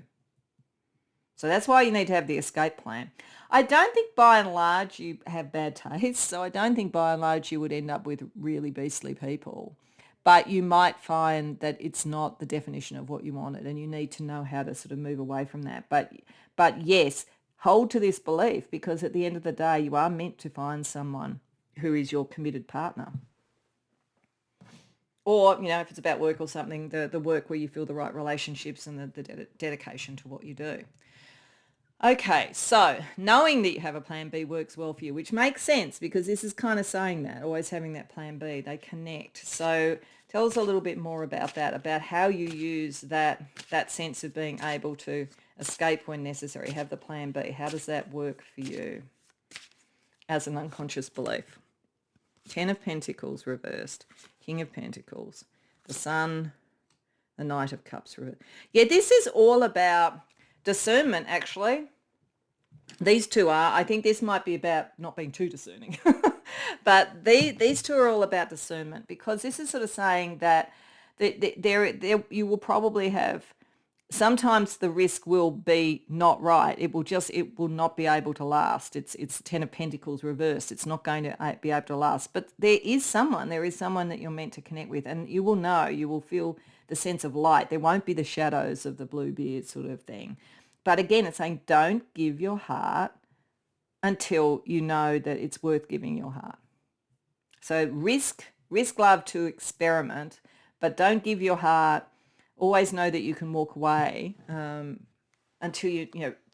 So that's why you need to have the escape plan. I don't think by and large you have bad taste, so I don't think by and large you would end up with really beastly people. But you might find that it's not the definition of what you wanted, and you need to know how to sort of move away from that. But yes, hold to this belief, because at the end of the day, you are meant to find someone who is your committed partner. Or, if it's about work or something, the work where you feel the right relationships and the dedication to what you do. Okay, so knowing that you have a plan B works well for you, which makes sense because this is kind of saying that, always having that plan B, they connect. So tell us a little bit more about that, about how you use that sense of being able to escape when necessary, have the plan B. How does that work for you as an unconscious belief? Ten of Pentacles reversed, King of Pentacles, the Sun, the Knight of Cups reversed. Yeah, this is all about discernment, actually. These two are. I think this might be about not being too discerning. But these two are all about discernment, because this is sort of saying that you will probably have, sometimes the risk will be not right. It will not be able to last. It's Ten of Pentacles reversed. It's not going to be able to last. But there is someone that you're meant to connect with, and you will feel the sense of light. There won't be the shadows of the Bluebeard sort of thing. But again, it's saying don't give your heart until you know that it's worth giving your heart. So risk love to experiment, but don't give your heart. Always know that you can walk away until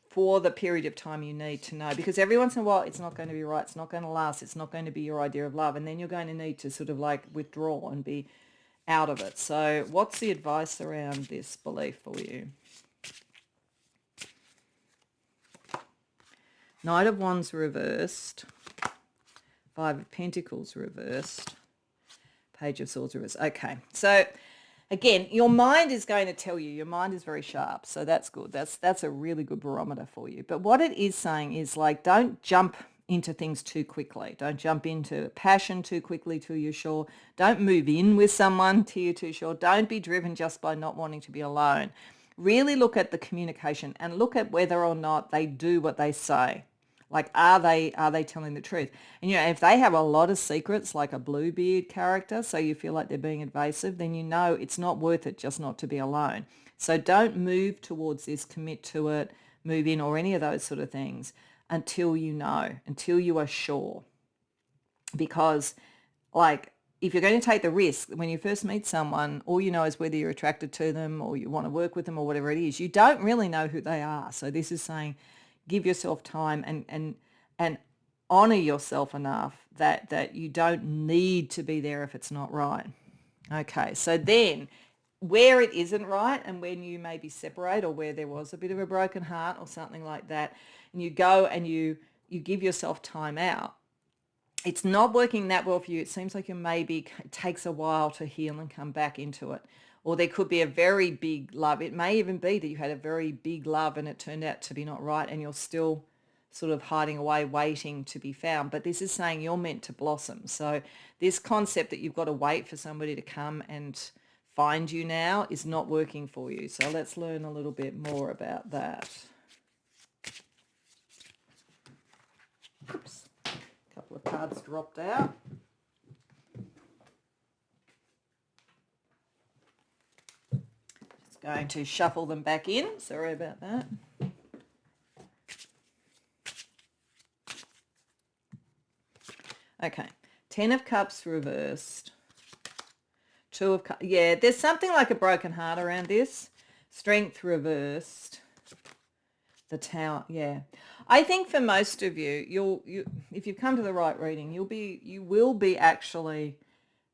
for the period of time you need to know, because every once in a while it's not going to be right, it's not going to last, it's not going to be your idea of love, and then you're going to need to sort of like withdraw and be out of it. So what's the advice around this belief for you? Knight of Wands reversed, Five of Pentacles reversed, Page of Swords reversed. Okay, so again, your mind is going to tell you. Your mind is very sharp, so that's good. That's a really good barometer for you. But what it is saying is, like, don't jump into things too quickly. Don't jump into passion too quickly till you're sure. Don't move in with someone till you're too sure. Don't be driven just by not wanting to be alone. Really look at the communication and look at whether or not they do what they say. Like, are they telling the truth? And, if they have a lot of secrets, like a Bluebeard character, so you feel like they're being invasive, then you know it's not worth it just not to be alone. So don't move towards this, commit to it, move in, or any of those sort of things until you know, until you are sure. Because, like, if you're going to take the risk, when you first meet someone, all you know is whether you're attracted to them or you want to work with them or whatever it is. You don't really know who they are. So this is saying, give yourself time and honor yourself enough that you don't need to be there if it's not right. Okay, so then where it isn't right, and when you maybe separate, or where there was a bit of a broken heart or something like that, and you go and you give yourself time out, it's not working that well for you. It seems like it takes a while to heal and come back into it. Or there could be a very big love. It may even be that you had a very big love and it turned out to be not right, and you're still sort of hiding away, waiting to be found. But this is saying you're meant to blossom. So this concept that you've got to wait for somebody to come and find you now is not working for you. So let's learn a little bit more about that. Oops. A couple of cards dropped out. Going to shuffle them back in. Sorry about that. Okay. Ten of Cups reversed. Two of Cups. Yeah, there's something like a broken heart around this. Strength reversed. The Tower. Yeah. I think for most of you, if you've come to the right reading, you will be actually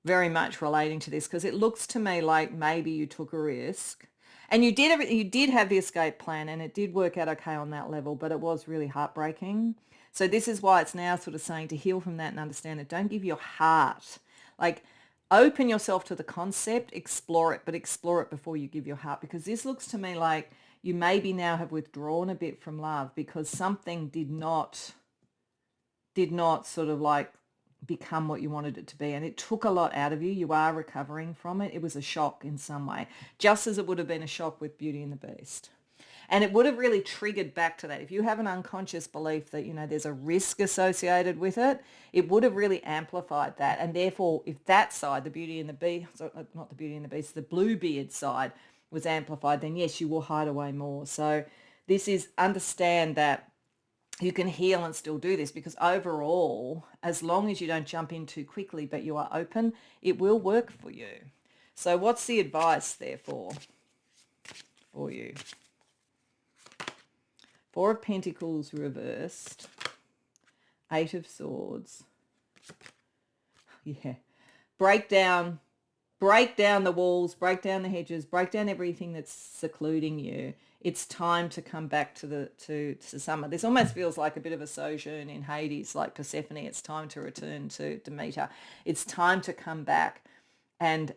very much relating to this, because it looks to me like maybe you took a risk. And you did have the escape plan, and it did work out okay on that level, but it was really heartbreaking. So this is why it's now sort of saying to heal from that and understand it. Don't give your heart, like, open yourself to the concept, explore it, but explore it before you give your heart, because this looks to me like you maybe now have withdrawn a bit from love because something did not sort of like become what you wanted it to be, and it took a lot out of you. You are recovering from it. It was a shock in some way, just as it would have been a shock with Beauty and the Beast, and it would have really triggered back to that. If you have an unconscious belief that there's a risk associated with it, it would have really amplified that. And therefore, if that side, the Beauty and the Beast, not the Beauty and the Beast, the Bluebeard side was amplified, then yes, you will hide away more. So this is, understand that you can heal and still do this, because overall, as long as you don't jump in too quickly but you are open, it will work for you. So what's the advice therefore for you? Four of Pentacles reversed. Eight of Swords. Yeah. Break down the walls, break down the hedges, break down everything that's secluding you. It's time to come back to summer. This almost feels like a bit of a sojourn in Hades, like Persephone. It's time to return to Demeter. It's time to come back and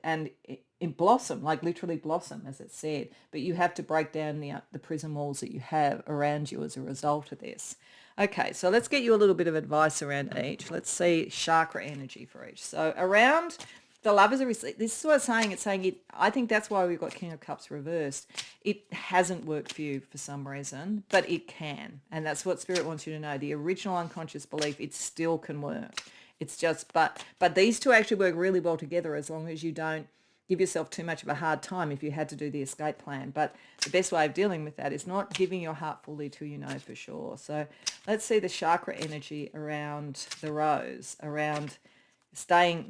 blossom, like literally blossom, as it said. But you have to break down the prison walls that you have around you as a result of this. Okay, so let's get you a little bit of advice around each. Let's see chakra energy for each. So around the Lovers, this is what it's saying. It's saying I think that's why we've got King of Cups reversed. It hasn't worked for you for some reason, but it can. And that's what Spirit wants you to know. The original unconscious belief, it still can work. It's just, but these two actually work really well together as long as you don't give yourself too much of a hard time if you had to do the escape plan. But the best way of dealing with that is not giving your heart fully till you know for sure. So let's see the chakra energy around the Rose, around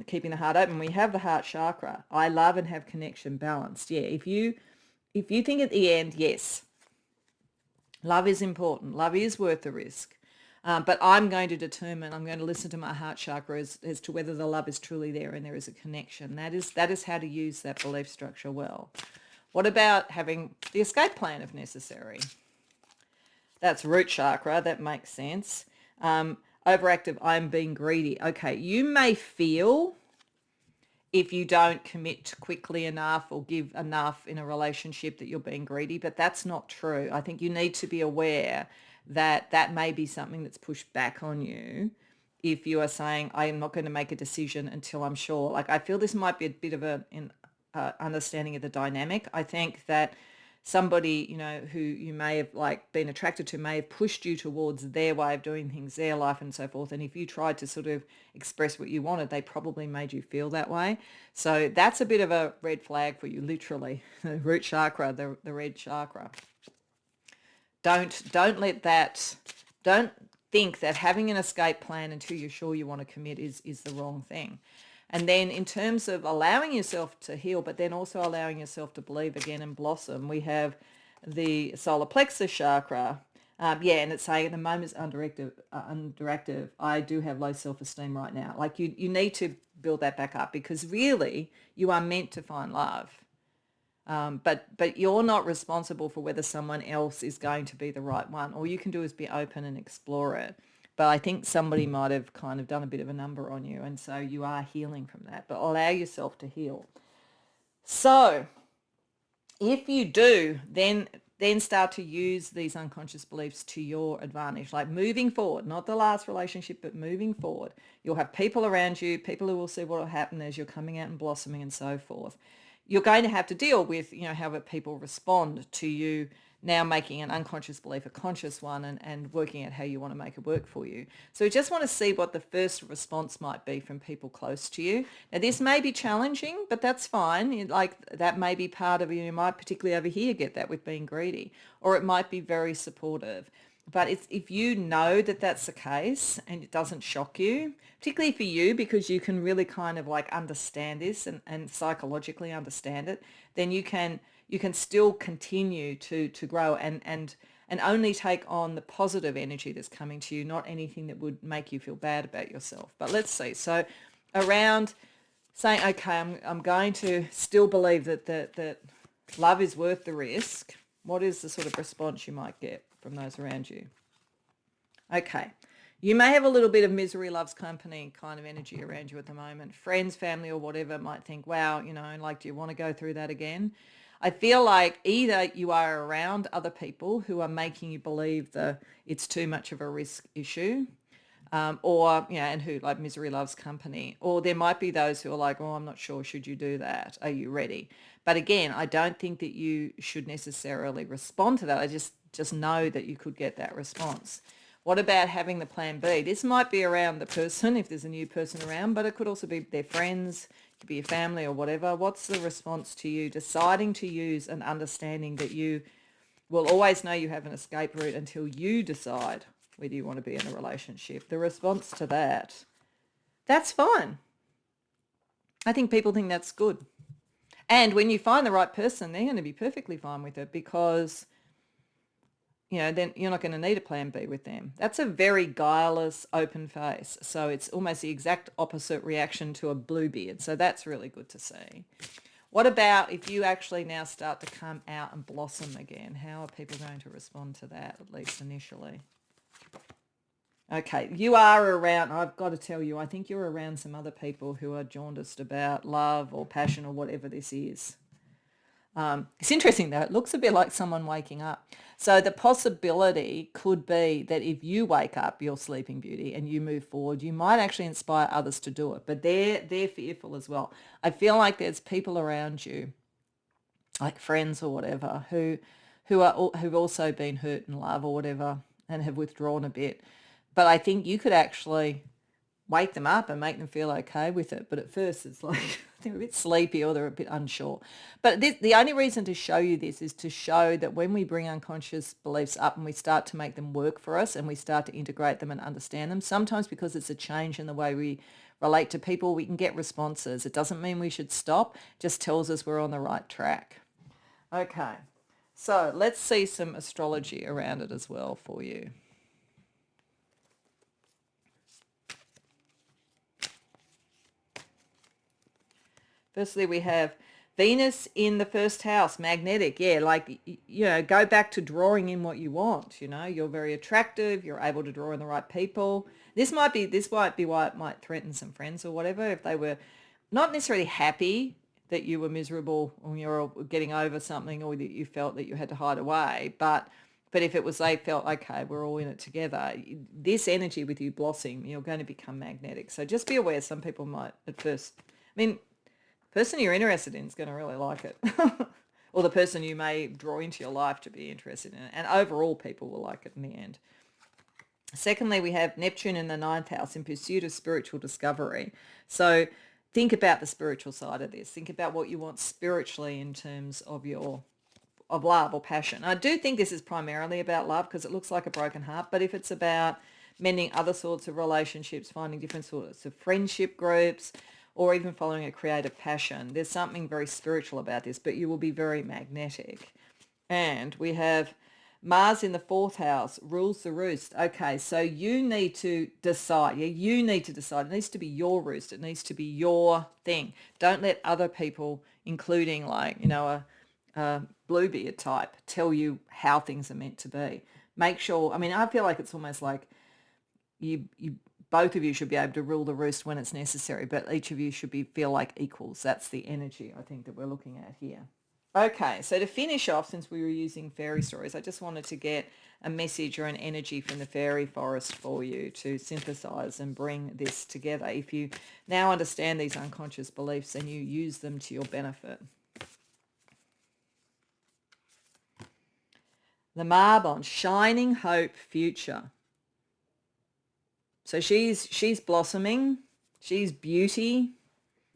keeping the heart open. We have the heart chakra. I love and have connection balanced. Yeah, if you think at the end, yes, love is important. Love is worth the risk. But I'm going to listen to my heart chakra as to whether the love is truly there and there is a connection. That is how to use that belief structure well. What about having the escape plan if necessary? That's root chakra. That makes sense. Overactive, I'm being greedy. Okay, you may feel if you don't commit quickly enough or give enough in a relationship that you're being greedy, but that's not true. I think you need to be aware that may be something that's pushed back on you if you are saying, I am not going to make a decision until I'm sure. Like, I feel this might be a bit of an understanding of the dynamic. I think that somebody, who you may have been attracted to may have pushed you towards their way of doing things, their life and so forth. And if you tried to sort of express what you wanted, they probably made you feel that way. So that's a bit of a red flag for you, literally. The root chakra, the red chakra. Don't think that having an escape plan until you're sure you want to commit is the wrong thing. And then in terms of allowing yourself to heal, but then also allowing yourself to believe again and blossom, we have the solar plexus chakra. And it's saying at the moment it's underactive. I do have low self-esteem right now. Like you need to build that back up because really you are meant to find love. But you're not responsible for whether someone else is going to be the right one. All you can do is be open and explore it. But I think somebody might have kind of done a bit of a number on you, and so you are healing from that. But allow yourself to heal. So if you do, then start to use these unconscious beliefs to your advantage, like moving forward, not the last relationship, but moving forward. You'll have people around you, people who will see what will happen as you're coming out and blossoming and so forth. You're going to have to deal with, how people respond to you now making an unconscious belief a conscious one and working out how you want to make it work for you. So we just want to see what the first response might be from people close to you. Now, this may be challenging, but that's fine. That may be part of you might particularly over here get that with being greedy, or it might be very supportive. But if you know that that's the case and it doesn't shock you, particularly for you, because you can really kind of understand this and psychologically understand it, then you can still continue to grow and only take on the positive energy that's coming to you, not anything that would make you feel bad about yourself. But let's see. So around saying, okay, I'm going to still believe that love is worth the risk. What is the sort of response you might get from those around you? Okay. You may have a little bit of misery loves company kind of energy around you at the moment. Friends, family, or whatever might think, wow, do you want to go through that again? I feel like either you are around other people who are making you believe that it's too much of a risk issue, and who misery loves company. Or there might be those who are like, oh, I'm not sure, should you do that? Are you ready? But again, I don't think that you should necessarily respond to that. I just know that you could get that response. What about having the plan B? This might be around the person if there's a new person around, but it could also be their friends, it could be your family or whatever. What's the response to you deciding to use an understanding that you will always know you have an escape route until you decide whether you want to be in a relationship? The response to that's fine. I think people think that's good. And when you find the right person, they're going to be perfectly fine with it because then you're not going to need a plan B with them. That's a very guileless, open face. So it's almost the exact opposite reaction to a bluebeard. So that's really good to see. What about if you actually now start to come out and blossom again? How are people going to respond to that, at least initially? Okay, you are around, I've got to tell you, I think you're around some other people who are jaundiced about love or passion or whatever this is. It's interesting though, it looks a bit like someone waking up. So the possibility could be that if you wake up, your sleeping beauty, and you move forward, you might actually inspire others to do it. But they're fearful as well. I feel like there's people around you, like friends or whatever, who've also been hurt in love or whatever and have withdrawn a bit. But I think you could actually wake them up and make them feel okay with it. But at first it's like they're a bit sleepy or they're a bit unsure. But the only reason to show you this is to show that when we bring unconscious beliefs up and we start to make them work for us and we start to integrate them and understand them, sometimes because it's a change in the way we relate to people, we can get responses. It doesn't mean we should stop, it just tells us we're on the right track. Okay, so let's see some astrology around it as well for you. Firstly, we have Venus in the first house, magnetic. Yeah, like, go back to drawing in what you want. You're very attractive. You're able to draw in the right people. This might be why it might threaten some friends or whatever if they were not necessarily happy that you were miserable or you're getting over something or that you felt that you had to hide away. But if it was they felt, okay, we're all in it together, this energy with you blossoming, you're going to become magnetic. So just be aware some people might at first, the person you're interested in is going to really like it. Or the person you may draw into your life to be interested in it. And overall, people will like it in the end. Secondly, we have Neptune in the 9th house in pursuit of spiritual discovery. So think about the spiritual side of this. Think about what you want spiritually in terms of of love or passion. I do think this is primarily about love because it looks like a broken heart. But if it's about mending other sorts of relationships, finding different sorts of friendship groups, or even following a creative passion, there's something very spiritual about this, but you will be very magnetic. And we have Mars in the 4th house, rules the roost. Okay, so you need to decide. Yeah, you need to decide. It needs to be your roost. It needs to be your thing. Don't let other people, including a bluebeard type, tell you how things are meant to be. Make sure, I feel like it's almost like you both of you should be able to rule the roost when it's necessary, but each of you should feel like equals. That's the energy I think that we're looking at here. Okay, so to finish off, since we were using fairy stories, I just wanted to get a message or an energy from the fairy forest for you to synthesize and bring this together. If you now understand these unconscious beliefs and you use them to your benefit. The Marbon, shining hope future. So she's blossoming, she's beauty,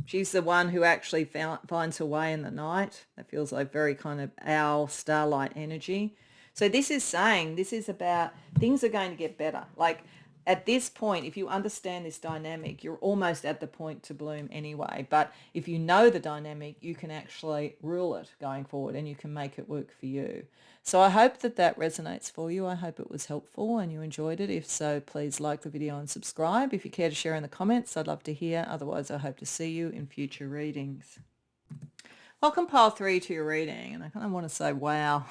she's the one who actually finds her way in the night. That feels like very kind of owl, starlight energy. So this is about things are going to get better. Like at this point, if you understand this dynamic, you're almost at the point to bloom anyway. But if you know the dynamic, you can actually rule it going forward and you can make it work for you. So I hope that resonates for you. I hope it was helpful and you enjoyed it. If so, please like the video and subscribe. If you care to share in the comments, I'd love to hear. Otherwise, I hope to see you in future readings. Welcome pile 3 to your reading, and I kind of want to say wow,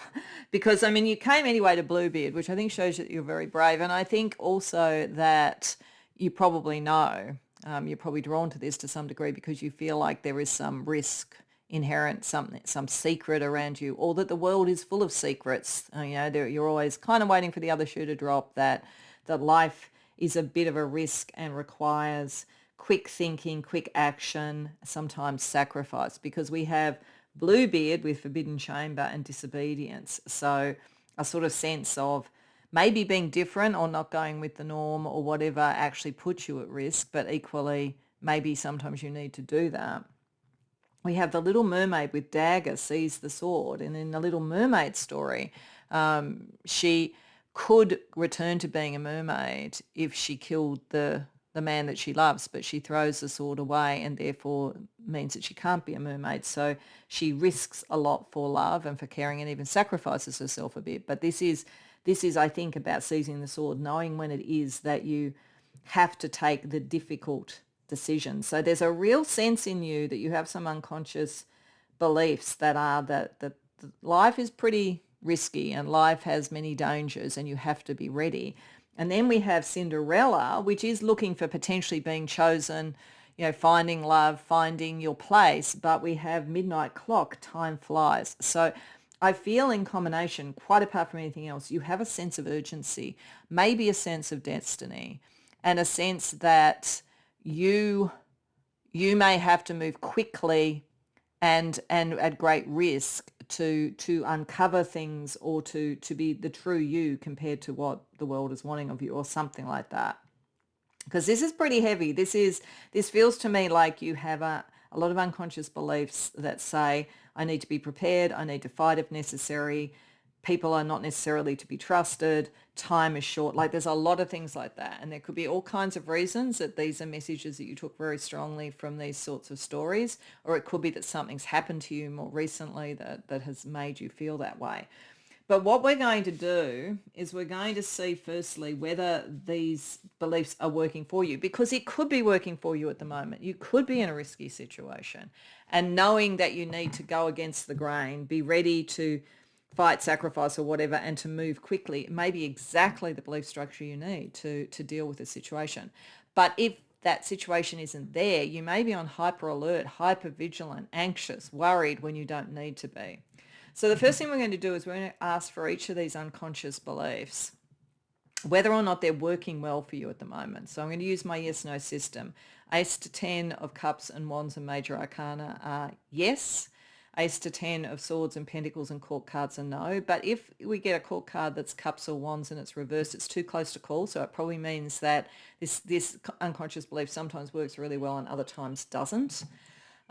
because you came anyway to Bluebeard, which I think shows that you're very brave, and I think also that you probably know, you're probably drawn to this to some degree because you feel like there is some risk inherent, some secret around you, or that the world is full of secrets. You're always kind of waiting for the other shoe to drop, that life is a bit of a risk and requires quick thinking, quick action, sometimes sacrifice, because we have Bluebeard with forbidden chamber and disobedience. So a sort of sense of maybe being different or not going with the norm or whatever actually puts you at risk, but equally maybe sometimes you need to do that. We have the Little Mermaid with dagger seize the sword, and in the Little Mermaid story, she could return to being a mermaid if she killed the the man that she loves, but she throws the sword away and therefore means that she can't be a mermaid. So she risks a lot for love and for caring and even sacrifices herself a bit. But this is, I think, about seizing the sword, knowing when it is that you have to take the difficult decision. So there's a real sense in you that you have some unconscious beliefs that are that life is pretty risky and life has many dangers and you have to be ready. And then we have Cinderella, which is looking for potentially being chosen, finding love, finding your place. But we have Midnight Clock, time flies. So I feel in combination, quite apart from anything else, you have a sense of urgency, maybe a sense of destiny, and a sense that you may have to move quickly and at great risk to uncover things or to be the true you compared to what the world is wanting of you or something like that. Because this is pretty heavy. This feels to me like you have a lot of unconscious beliefs that say, I need to be prepared, I need to fight if necessary, people are not necessarily to be trusted, time is short. Like there's a lot of things like that. And there could be all kinds of reasons that these are messages that you took very strongly from these sorts of stories, or it could be that something's happened to you more recently that has made you feel that way. But what we're going to do is we're going to see firstly whether these beliefs are working for you, because it could be working for you at the moment. You could be in a risky situation, and knowing that you need to go against the grain, be ready to fight, sacrifice or whatever, and to move quickly, it may be exactly the belief structure you need to deal with the situation. But if that situation isn't there, you may be on hyper alert, hyper vigilant, anxious, worried when you don't need to be. So the first thing we're going to do is we're going to ask for each of these unconscious beliefs whether or not they're working well for you at the moment. So I'm going to use my yes-no system. Ace to 10 of cups and wands and major arcana are yes. Ace to 10 of swords and pentacles and court cards are no. But if we get a court card that's cups or wands and it's reversed, it's too close to call. So it probably means that this unconscious belief sometimes works really well and other times doesn't.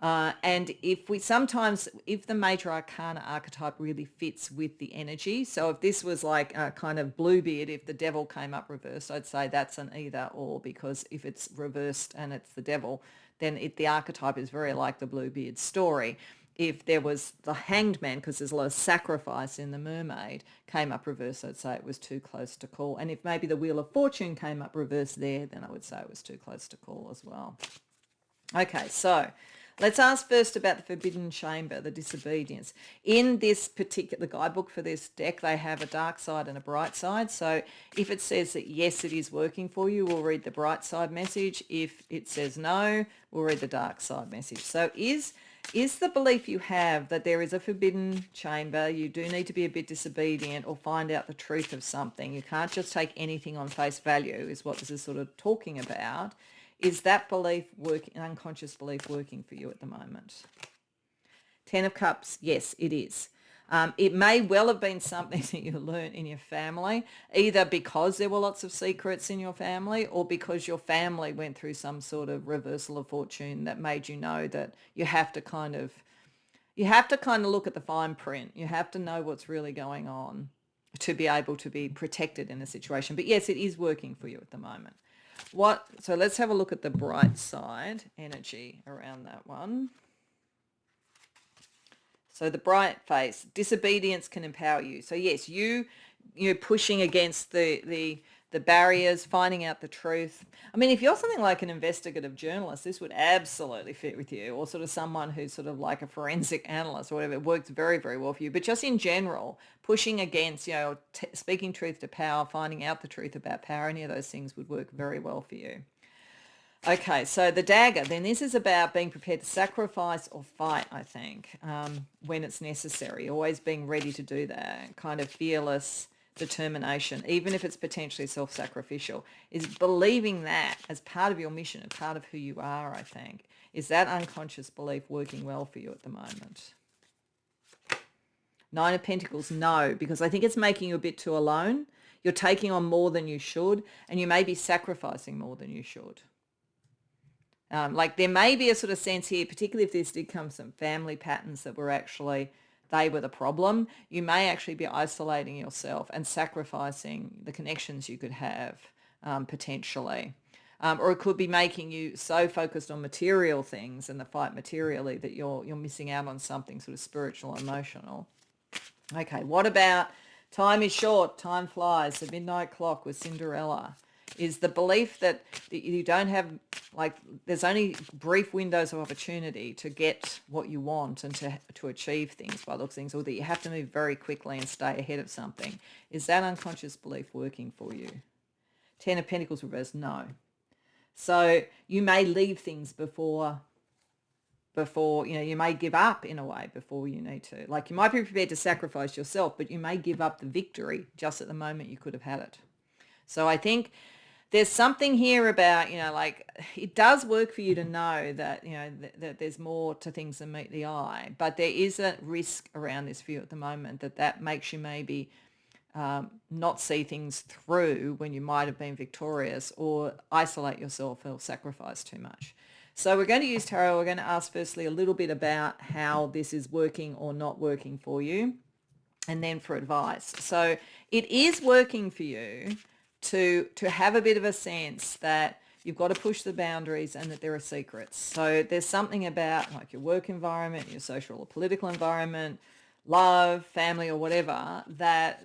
And if the major arcana archetype really fits with the energy, so if this was like a kind of Bluebeard, if the devil came up reversed, I'd say that's an either or, because if it's reversed and it's the devil, then the archetype is very like the Bluebeard story. If there was the Hanged Man, because there's a lot of sacrifice in the Mermaid, came up reversed, I'd say it was too close to call. And if maybe the Wheel of Fortune came up reversed there, then I would say it was too close to call as well. Okay, so let's ask first about the Forbidden Chamber, the disobedience. In this particular guidebook for this deck, they have a dark side and a bright side. So if it says that yes, it is working for you, we'll read the bright side message. If it says no, we'll read the dark side message. So is the belief you have that there is a forbidden chamber, you do need to be a bit disobedient or find out the truth of something. You can't just take anything on face value, is what this is sort of talking about. Is that belief unconscious belief working for you at the moment? 10 of Cups, yes, it is. It may well have been something that you learned in your family, either because there were lots of secrets in your family or because your family went through some sort of reversal of fortune that made you know that you have to kind of look at the fine print. You have to know what's really going on to be able to be protected in a situation. But yes, it is working for you at the moment. So let's have a look at the bright side energy around that one. So the bright face, disobedience can empower you. So yes, you're pushing against the barriers, finding out the truth. I mean, if you're something like an investigative journalist, this would absolutely fit with you, or sort of someone who's sort of like a forensic analyst or whatever. It works very, very well for you. But just in general, pushing against, speaking truth to power, finding out the truth about power, any of those things would work very well for you. Okay, so the dagger, then this is about being prepared to sacrifice or fight, I think, when it's necessary, always being ready to do that, kind of fearless determination, even if it's potentially self-sacrificial, is believing that as part of your mission, as part of who you are, I think. Is that unconscious belief working well for you at the moment? 9 of Pentacles, no, because I think it's making you a bit too alone. You're taking on more than you should, and you may be sacrificing more than you should. Like there may be a sort of sense here, particularly if this did come some family patterns that were actually, they were the problem. You may actually be isolating yourself and sacrificing the connections you could have potentially. Or it could be making you so focused on material things and the fight materially that you're missing out on something sort of spiritual and emotional. Okay, what about time is short, time flies, the midnight clock with Cinderella? Is the belief that you don't have, like, there's only brief windows of opportunity to get what you want and to achieve things by the looks of things, or that you have to move very quickly and stay ahead of something. Is that unconscious belief working for you? Ten of Pentacles reversed, no. So you may leave things before, you may give up in a way before you need to. Like, you might be prepared to sacrifice yourself, but you may give up the victory just at the moment you could have had it. So I think there's something here about, like, it does work for you to know that, that there's more to things than meet the eye, but there is a risk around this for you at the moment that makes you maybe not see things through when you might have been victorious, or isolate yourself or sacrifice too much. So we're going to use tarot. We're going to ask firstly a little bit about how this is working or not working for you, and then for advice. So it is working for you to have a bit of a sense that you've got to push the boundaries and that there are secrets. So there's something about, like, your work environment, your social or political environment, love, family, or whatever, that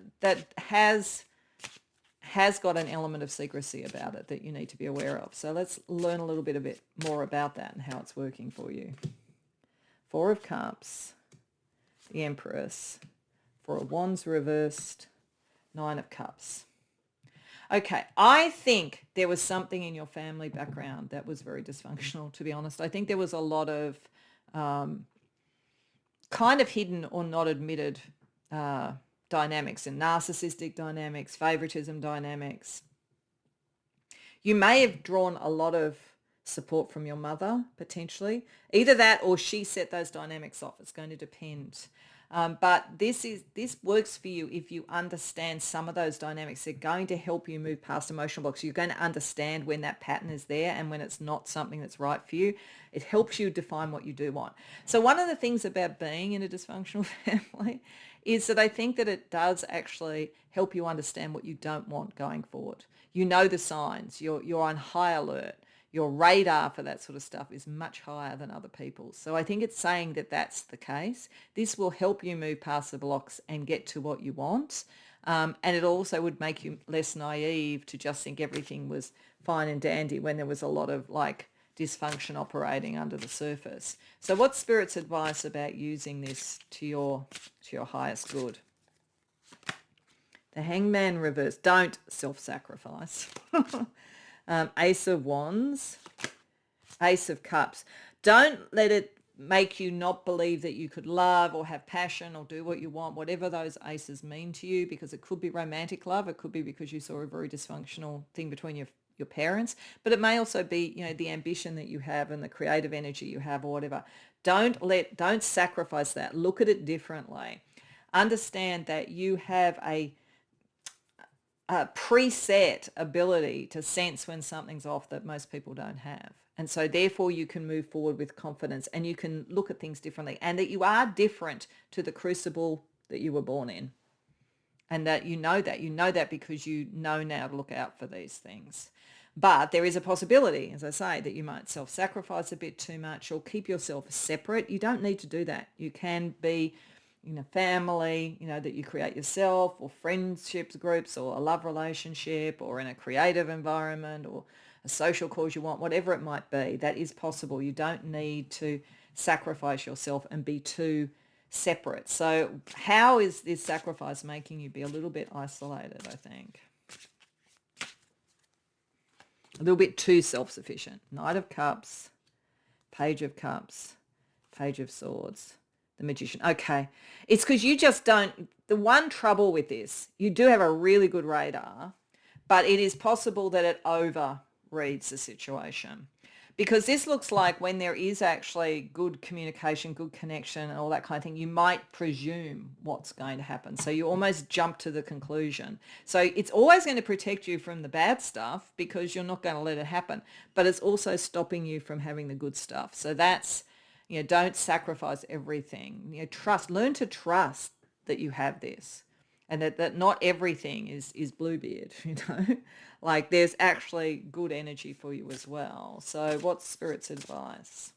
has got an element of secrecy about it that you need to be aware of. So let's learn a little bit more about that and how it's working for you. Four of Cups, the Empress, Four of Wands reversed, Nine of Cups. Okay, I think there was something in your family background that was very dysfunctional, to be honest. I think there was a lot of kind of hidden or not admitted dynamics, and narcissistic dynamics, favoritism dynamics. You may have drawn a lot of support from your mother, potentially. Either that or she set those dynamics off. It's going to depend. But this works for you if you understand some of those dynamics. They're going to help you move past emotional blocks. You're going to understand when that pattern is there and when it's not something that's right for you. It helps you define what you do want. So one of the things about being in a dysfunctional family is that I think that it does actually help you understand what you don't want going forward. You know the signs. You're on high alert. Your radar for that sort of stuff is much higher than other people's. So I think it's saying that that's the case. This will help you move past the blocks and get to what you want. And it also would make you less naive to just think everything was fine and dandy when there was a lot of, like, dysfunction operating under the surface. So what's Spirit's advice about using this to your highest good? The Hangman reverse. Don't self-sacrifice. Ace of Wands, Ace of Cups. Don't let it make you not believe that you could love or have passion or do what you want, whatever those aces mean to you, because it could be romantic love. It could be because you saw a very dysfunctional thing between your parents, but it may also be, the ambition that you have and the creative energy you have or whatever. Don't sacrifice that. Look at it differently. Understand that you have a preset ability to sense when something's off that most people don't have. And so therefore you can move forward with confidence and you can look at things differently, and that you are different to the crucible that you were born in. And that you know that because you know now to look out for these things. But there is a possibility, as I say, that you might self-sacrifice a bit too much or keep yourself separate. You don't need to do that. You can be in a family, that you create yourself, or friendships groups, or a love relationship, or in a creative environment, or a social cause you want, whatever it might be. That is possible. You don't need to sacrifice yourself and be too separate. So how is this sacrifice making you be a little bit isolated, I think? A little bit too self-sufficient. Knight of Cups, Page of Cups, Page of Swords, the Magician. Okay. It's because you just don't... The one trouble with this, you do have a really good radar, but it is possible that it overreads the situation. Because this looks like when there is actually good communication, good connection, and all that kind of thing, you might presume what's going to happen. So you almost jump to the conclusion. So it's always going to protect you from the bad stuff because you're not going to let it happen. But it's also stopping you from having the good stuff. So that's, don't sacrifice everything. Learn to trust that you have this. and that not everything is Bluebeard, like there's actually good energy for you as well. So what's Spirit's advice?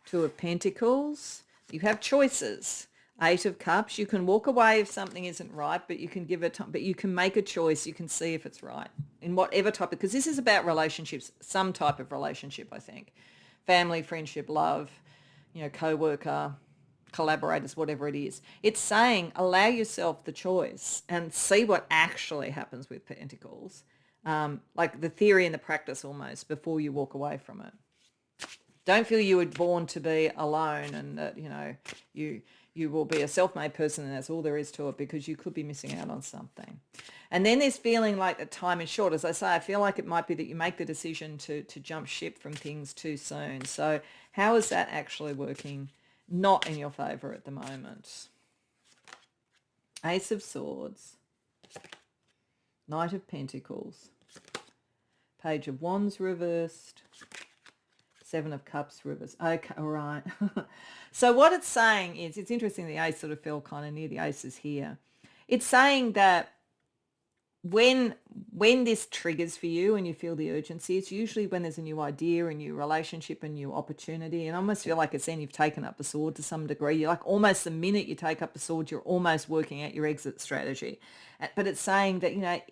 Two of Pentacles. You have choices. Eight of Cups. You can walk away if something isn't right, but you can give it time. But you can make a choice. You can see if it's right in whatever type, because this is about relationships, some type of relationship, I think. Family, friendship, love, co-worker, collaborators, whatever it is. It's saying allow yourself the choice and see what actually happens with Pentacles, like the theory and the practice almost, before you walk away from it. Don't feel you were born to be alone and that, you will be a self-made person and that's all there is to it, because you could be missing out on something. And then there's feeling like the time is short. As I say, I feel like it might be that you make the decision to jump ship from things too soon. So how is that actually working? Not in your favour at the moment. Ace of Swords. Knight of Pentacles. Page of Wands reversed. Seven of Cups reversed. Okay, all right. So what it's saying is, it's interesting, the ace sort of fell kind of near the aces here. It's saying that when this triggers for you and you feel the urgency, it's usually when there's a new idea, a new relationship, a new opportunity. And I almost feel like it's then you've taken up the sword to some degree. You're like, almost the minute you take up the sword, you're almost working out your exit strategy. But it's saying that,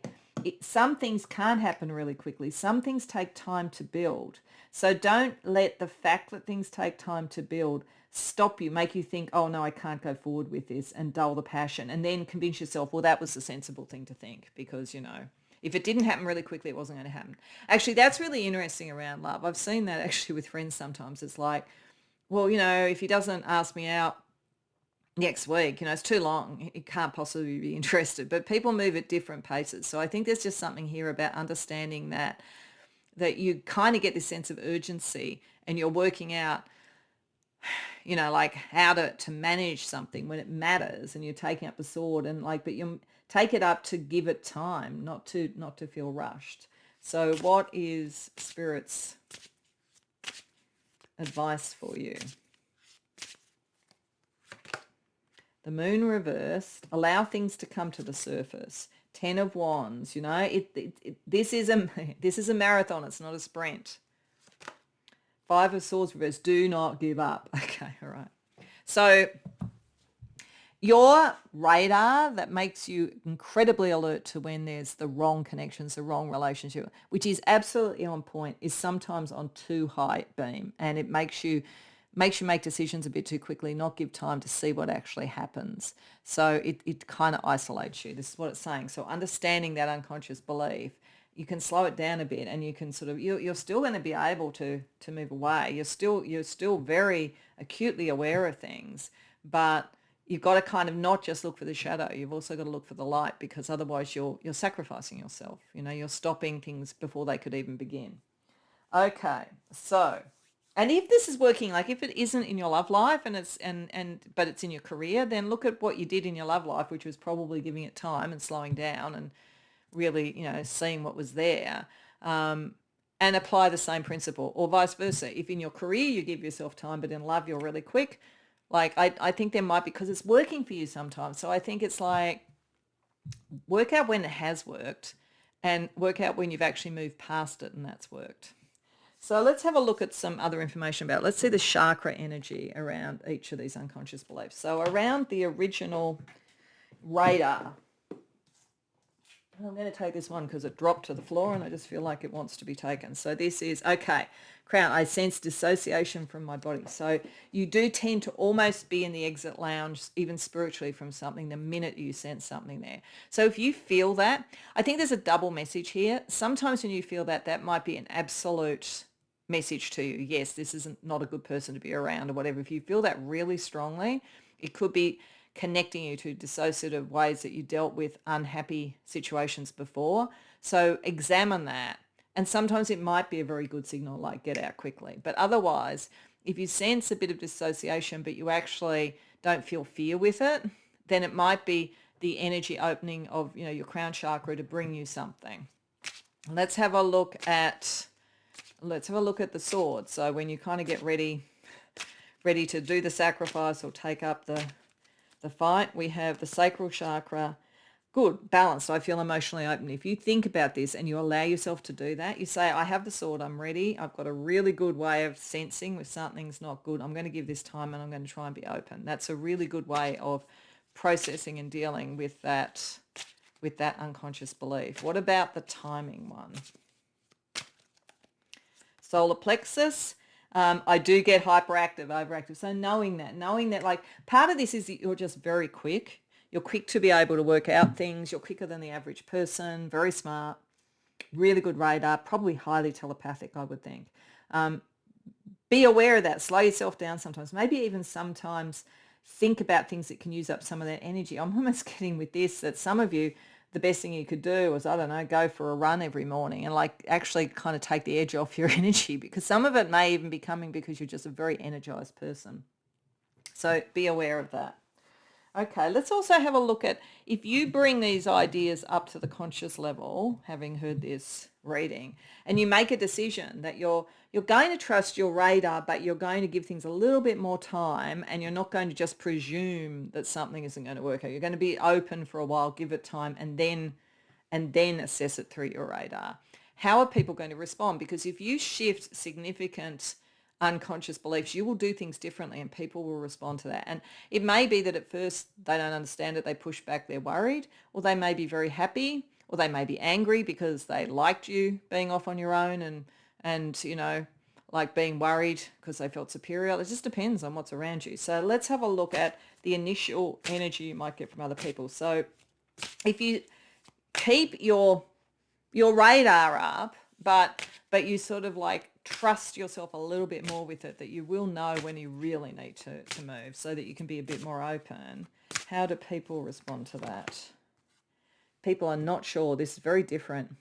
some things can't happen really quickly. Some things take time to build. So don't let the fact that things take time to build stop you, make you think, oh no, I can't go forward with this, and dull the passion, and then convince yourself, well, that was the sensible thing to think, because, if it didn't happen really quickly, it wasn't going to happen. Actually, that's really interesting around love. I've seen that actually with friends sometimes. It's like, well, if he doesn't ask me out next week, it's too long. He can't possibly be interested. But people move at different paces. So I think there's just something here about understanding that you kind of get this sense of urgency and you're working out, like how to manage something when it matters, and you're taking up the sword and but you take it up to give it time, not to feel rushed. So what is Spirit's advice for you? The Moon reversed. Allow things to come to the surface. 10 of Wands. This is a marathon. It's not a sprint. 5 of Swords reversed. Do not give up. Okay, all right. So your radar that makes you incredibly alert to when there's the wrong connections, the wrong relationship, which is absolutely on point, is sometimes on too high beam, and it makes you make decisions a bit too quickly, not give time to see what actually happens. So it kind of isolates you. This is what it's saying. So understanding that unconscious belief, you can slow it down a bit, and you can sort of, you're still going to be able to move away. You're still very acutely aware of things, but you've got to kind of not just look for the shadow. You've also got to look for the light, because otherwise you're sacrificing yourself. You're stopping things before they could even begin. Okay, so, and if this is working, like if it isn't in your love life but it's in your career, then look at what you did in your love life, which was probably giving it time and slowing down and really, seeing what was there, and apply the same principle, or vice versa. If in your career you give yourself time, but in love you're really quick, I think there might be, because it's working for you sometimes. So I think it's like, work out when it has worked and work out when you've actually moved past it and that's worked. So let's have a look at some other information about it. Let's see the chakra energy around each of these unconscious beliefs. So around the original radar, I'm going to take this one because it dropped to the floor and I just feel like it wants to be taken. So this is, okay, Crown, I sense dissociation from my body. So you do tend to almost be in the exit lounge, even spiritually, from something the minute you sense something there. So if you feel that, I think there's a double message here. Sometimes when you feel that, that might be an absolute message to you. Yes, this isn't not a good person to be around or whatever. If you feel that really strongly, it could be connecting you to dissociative ways that you dealt with unhappy situations before. So examine that. And sometimes it might be a very good signal, like get out quickly. But otherwise, if you sense a bit of dissociation, but you actually don't feel fear with it, then it might be the energy opening of, your crown chakra to bring you something. Let's have a look at the sword. So when you kind of get ready to do the sacrifice or take up the the fight. We have the sacral chakra. Good, balanced. I feel emotionally open. If you think about this and you allow yourself to do that, you say, I have the sword, I'm ready. I've got a really good way of sensing if something's not good. I'm going to give this time and I'm going to try and be open. That's a really good way of processing and dealing with that unconscious belief. What about the timing one? Solar plexus. I do get hyperactive, overactive. So knowing that, like, part of this is that you're just very quick. You're quick to be able to work out things. You're quicker than the average person, very smart, really good radar, probably highly telepathic, I would think. Be aware of that. Slow yourself down sometimes. Maybe even sometimes think about things that can use up some of that energy. I'm almost getting with this that some of you, the best thing you could do was, I don't know, go for a run every morning and like actually kind of take the edge off your energy, because some of it may even be coming because you're just a very energized person. So be aware of that. Okay, let's also have a look at, if you bring these ideas up to the conscious level, having heard this reading, and you make a decision that you're going to trust your radar, but you're going to give things a little bit more time, and you're not going to just presume that something isn't going to work out. You're going to be open for a while, give it time, and then assess it through your radar. How are people going to respond? Because if you shift significant unconscious beliefs, you will do things differently and people will respond to that. And it may be that at first they don't understand it, they push back, they're worried, or they may be very happy, or they may be angry because they liked you being off on your own and you know, like being worried because they felt superior. It just depends on what's around you. So let's have a look at the initial energy you might get from other people. So if you keep your radar up, but you sort of like trust yourself a little bit more with it, that you will know when you really need to move so that you can be a bit more open. How do people respond to that? People are not sure. This is very different.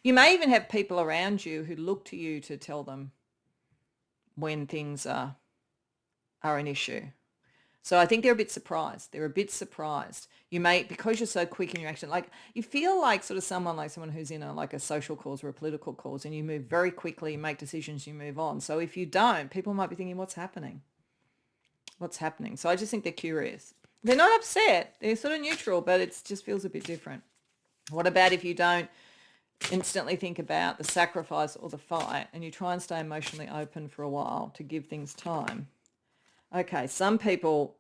You may even have people around you who look to you to tell them when things are an issue. So I think they're a bit surprised. You may, because you're so quick in your action, like you feel like sort of someone who's in like a social cause or a political cause, and you move very quickly, you make decisions, you move on. So if you don't, people might be thinking, what's happening? So I just think they're curious. They're not upset. They're sort of neutral, but it just feels a bit different. What about if you don't instantly think about the sacrifice or the fight, and you try and stay emotionally open for a while to give things time? Okay, some people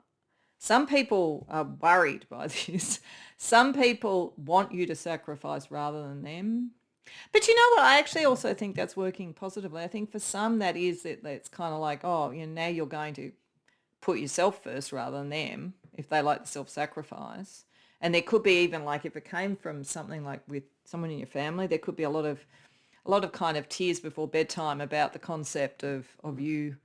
are worried by this. Some people want you to sacrifice rather than them. But you know what? I actually also think that's working positively. I think for some that is that it's kind of like, oh, you know, now you're going to put yourself first rather than them, if they like the self-sacrifice. And there could be even like, if it came from something like with someone in your family, there could be a lot of kind of tears before bedtime about the concept of you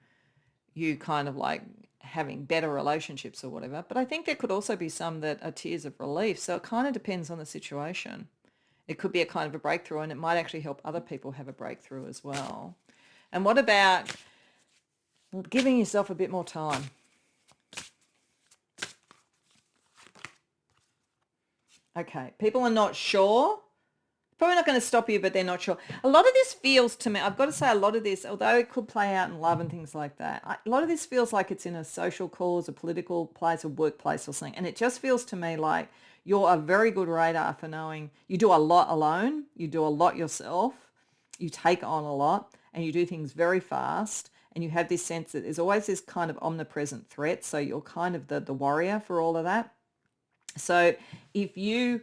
kind of like having better relationships or whatever. But I think there could also be some that are tears of relief. So it kind of depends on the situation. It could be a kind of a breakthrough, and it might actually help other people have a breakthrough as well. And what about giving yourself a bit more time? Okay, people are not sure. Probably not going to stop you, but they're not sure. A lot of this feels to me, I've got to say, a lot of this, although it could play out in love and things like that, a lot of this feels like it's in a social cause, a political place, a workplace or something. And it just feels to me like you're a very good radar for knowing you do a lot alone, you do a lot yourself, you take on a lot, and you do things very fast. And you have this sense that there's always this kind of omnipresent threat. So you're kind of the warrior for all of that. So if you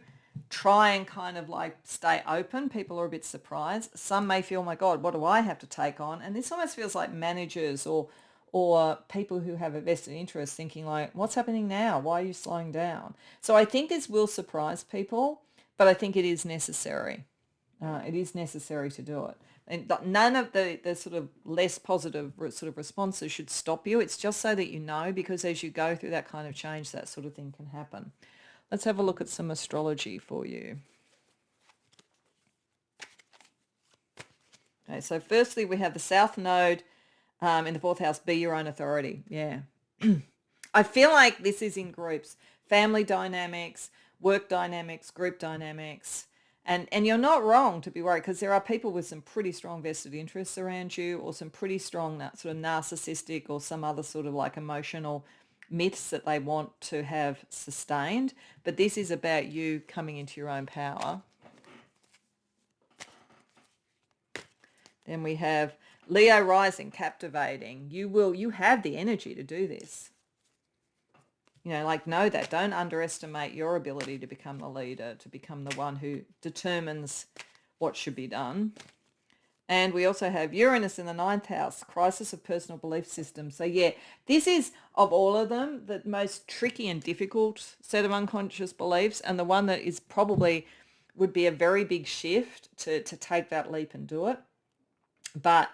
try and kind of like stay open, people are a bit surprised. Some may feel, oh my God, what do I have to take on? And this almost feels like managers or people who have a vested interest thinking like, what's happening now? Why are you slowing down? So I think this will surprise people, but I think it is necessary. It is necessary to do it. And none of the sort of less positive sort of responses should stop you. It's just so that you know, because as you go through that kind of change, that sort of thing can happen. Let's have a look at some astrology for you. Okay, so firstly, we have the South Node in the fourth house, be your own authority. Yeah. I feel like this is in groups, family dynamics, work dynamics, group dynamics. And you're not wrong to be worried, because there are people with some pretty strong vested interests around you, or some pretty strong sort of narcissistic or some other sort of like emotional myths that they want to have sustained. But this is about you coming into your own power. Then we have Leo rising, captivating. You have the energy to do this. Like, know that. Don't underestimate your ability to become the leader, to become the one who determines what should be done. And we also have Uranus in the 9th house, crisis of personal belief system. So yeah, this is, of all of them, the most tricky and difficult set of unconscious beliefs, and the one that is probably would be a very big shift to take that leap and do it. But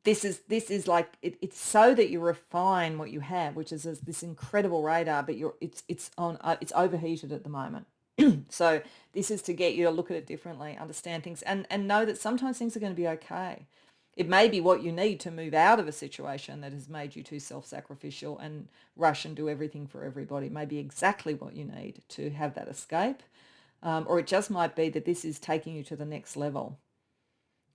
this is like it's so that you refine what you have, which is this incredible radar, but it's overheated at the moment. So this is to get you to look at it differently, understand things, and know that sometimes things are going to be okay. It may be what you need to move out of a situation that has made you too self-sacrificial and rush and do everything for everybody. It may be exactly what you need to have that escape, or it just might be that this is taking you to the next level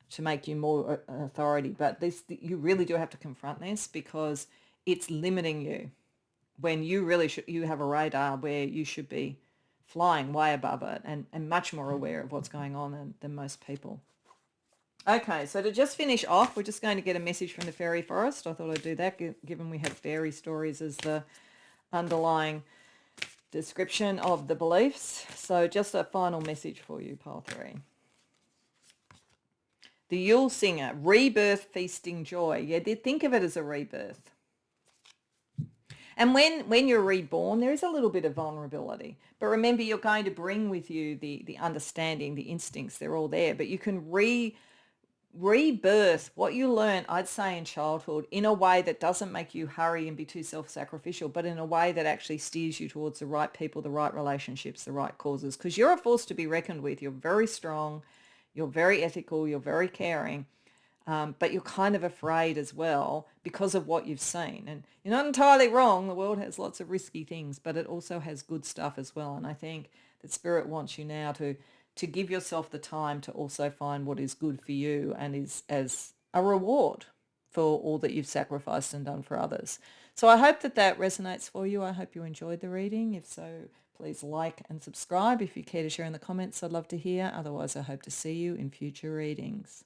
to make you more authority. But you really do have to confront this, because it's limiting you when you really you have a radar where you should be flying way above it and much more aware of what's going on than most people. Okay, so to just finish off, we're just going to get a message from the fairy forest. I thought I'd do that, given we have fairy stories as the underlying description of the beliefs. So just a final message for you, pile 3. The Yule Singer, rebirth, feasting, joy. Yeah, think of it as a rebirth. And when you're reborn, there is a little bit of vulnerability. But remember, you're going to bring with you the understanding, the instincts, they're all there. But you can rebirth what you learned, I'd say, in childhood in a way that doesn't make you hurry and be too self-sacrificial, but in a way that actually steers you towards the right people, the right relationships, the right causes. Because you're a force to be reckoned with. You're very strong. You're very ethical. You're very caring. But you're kind of afraid as well because of what you've seen. And you're not entirely wrong. The world has lots of risky things, but it also has good stuff as well. And I think that Spirit wants you now to give yourself the time to also find what is good for you and is as a reward for all that you've sacrificed and done for others. So I hope that resonates for you. I hope you enjoyed the reading. If so, please like and subscribe. If you care to share in the comments, I'd love to hear. Otherwise, I hope to see you in future readings.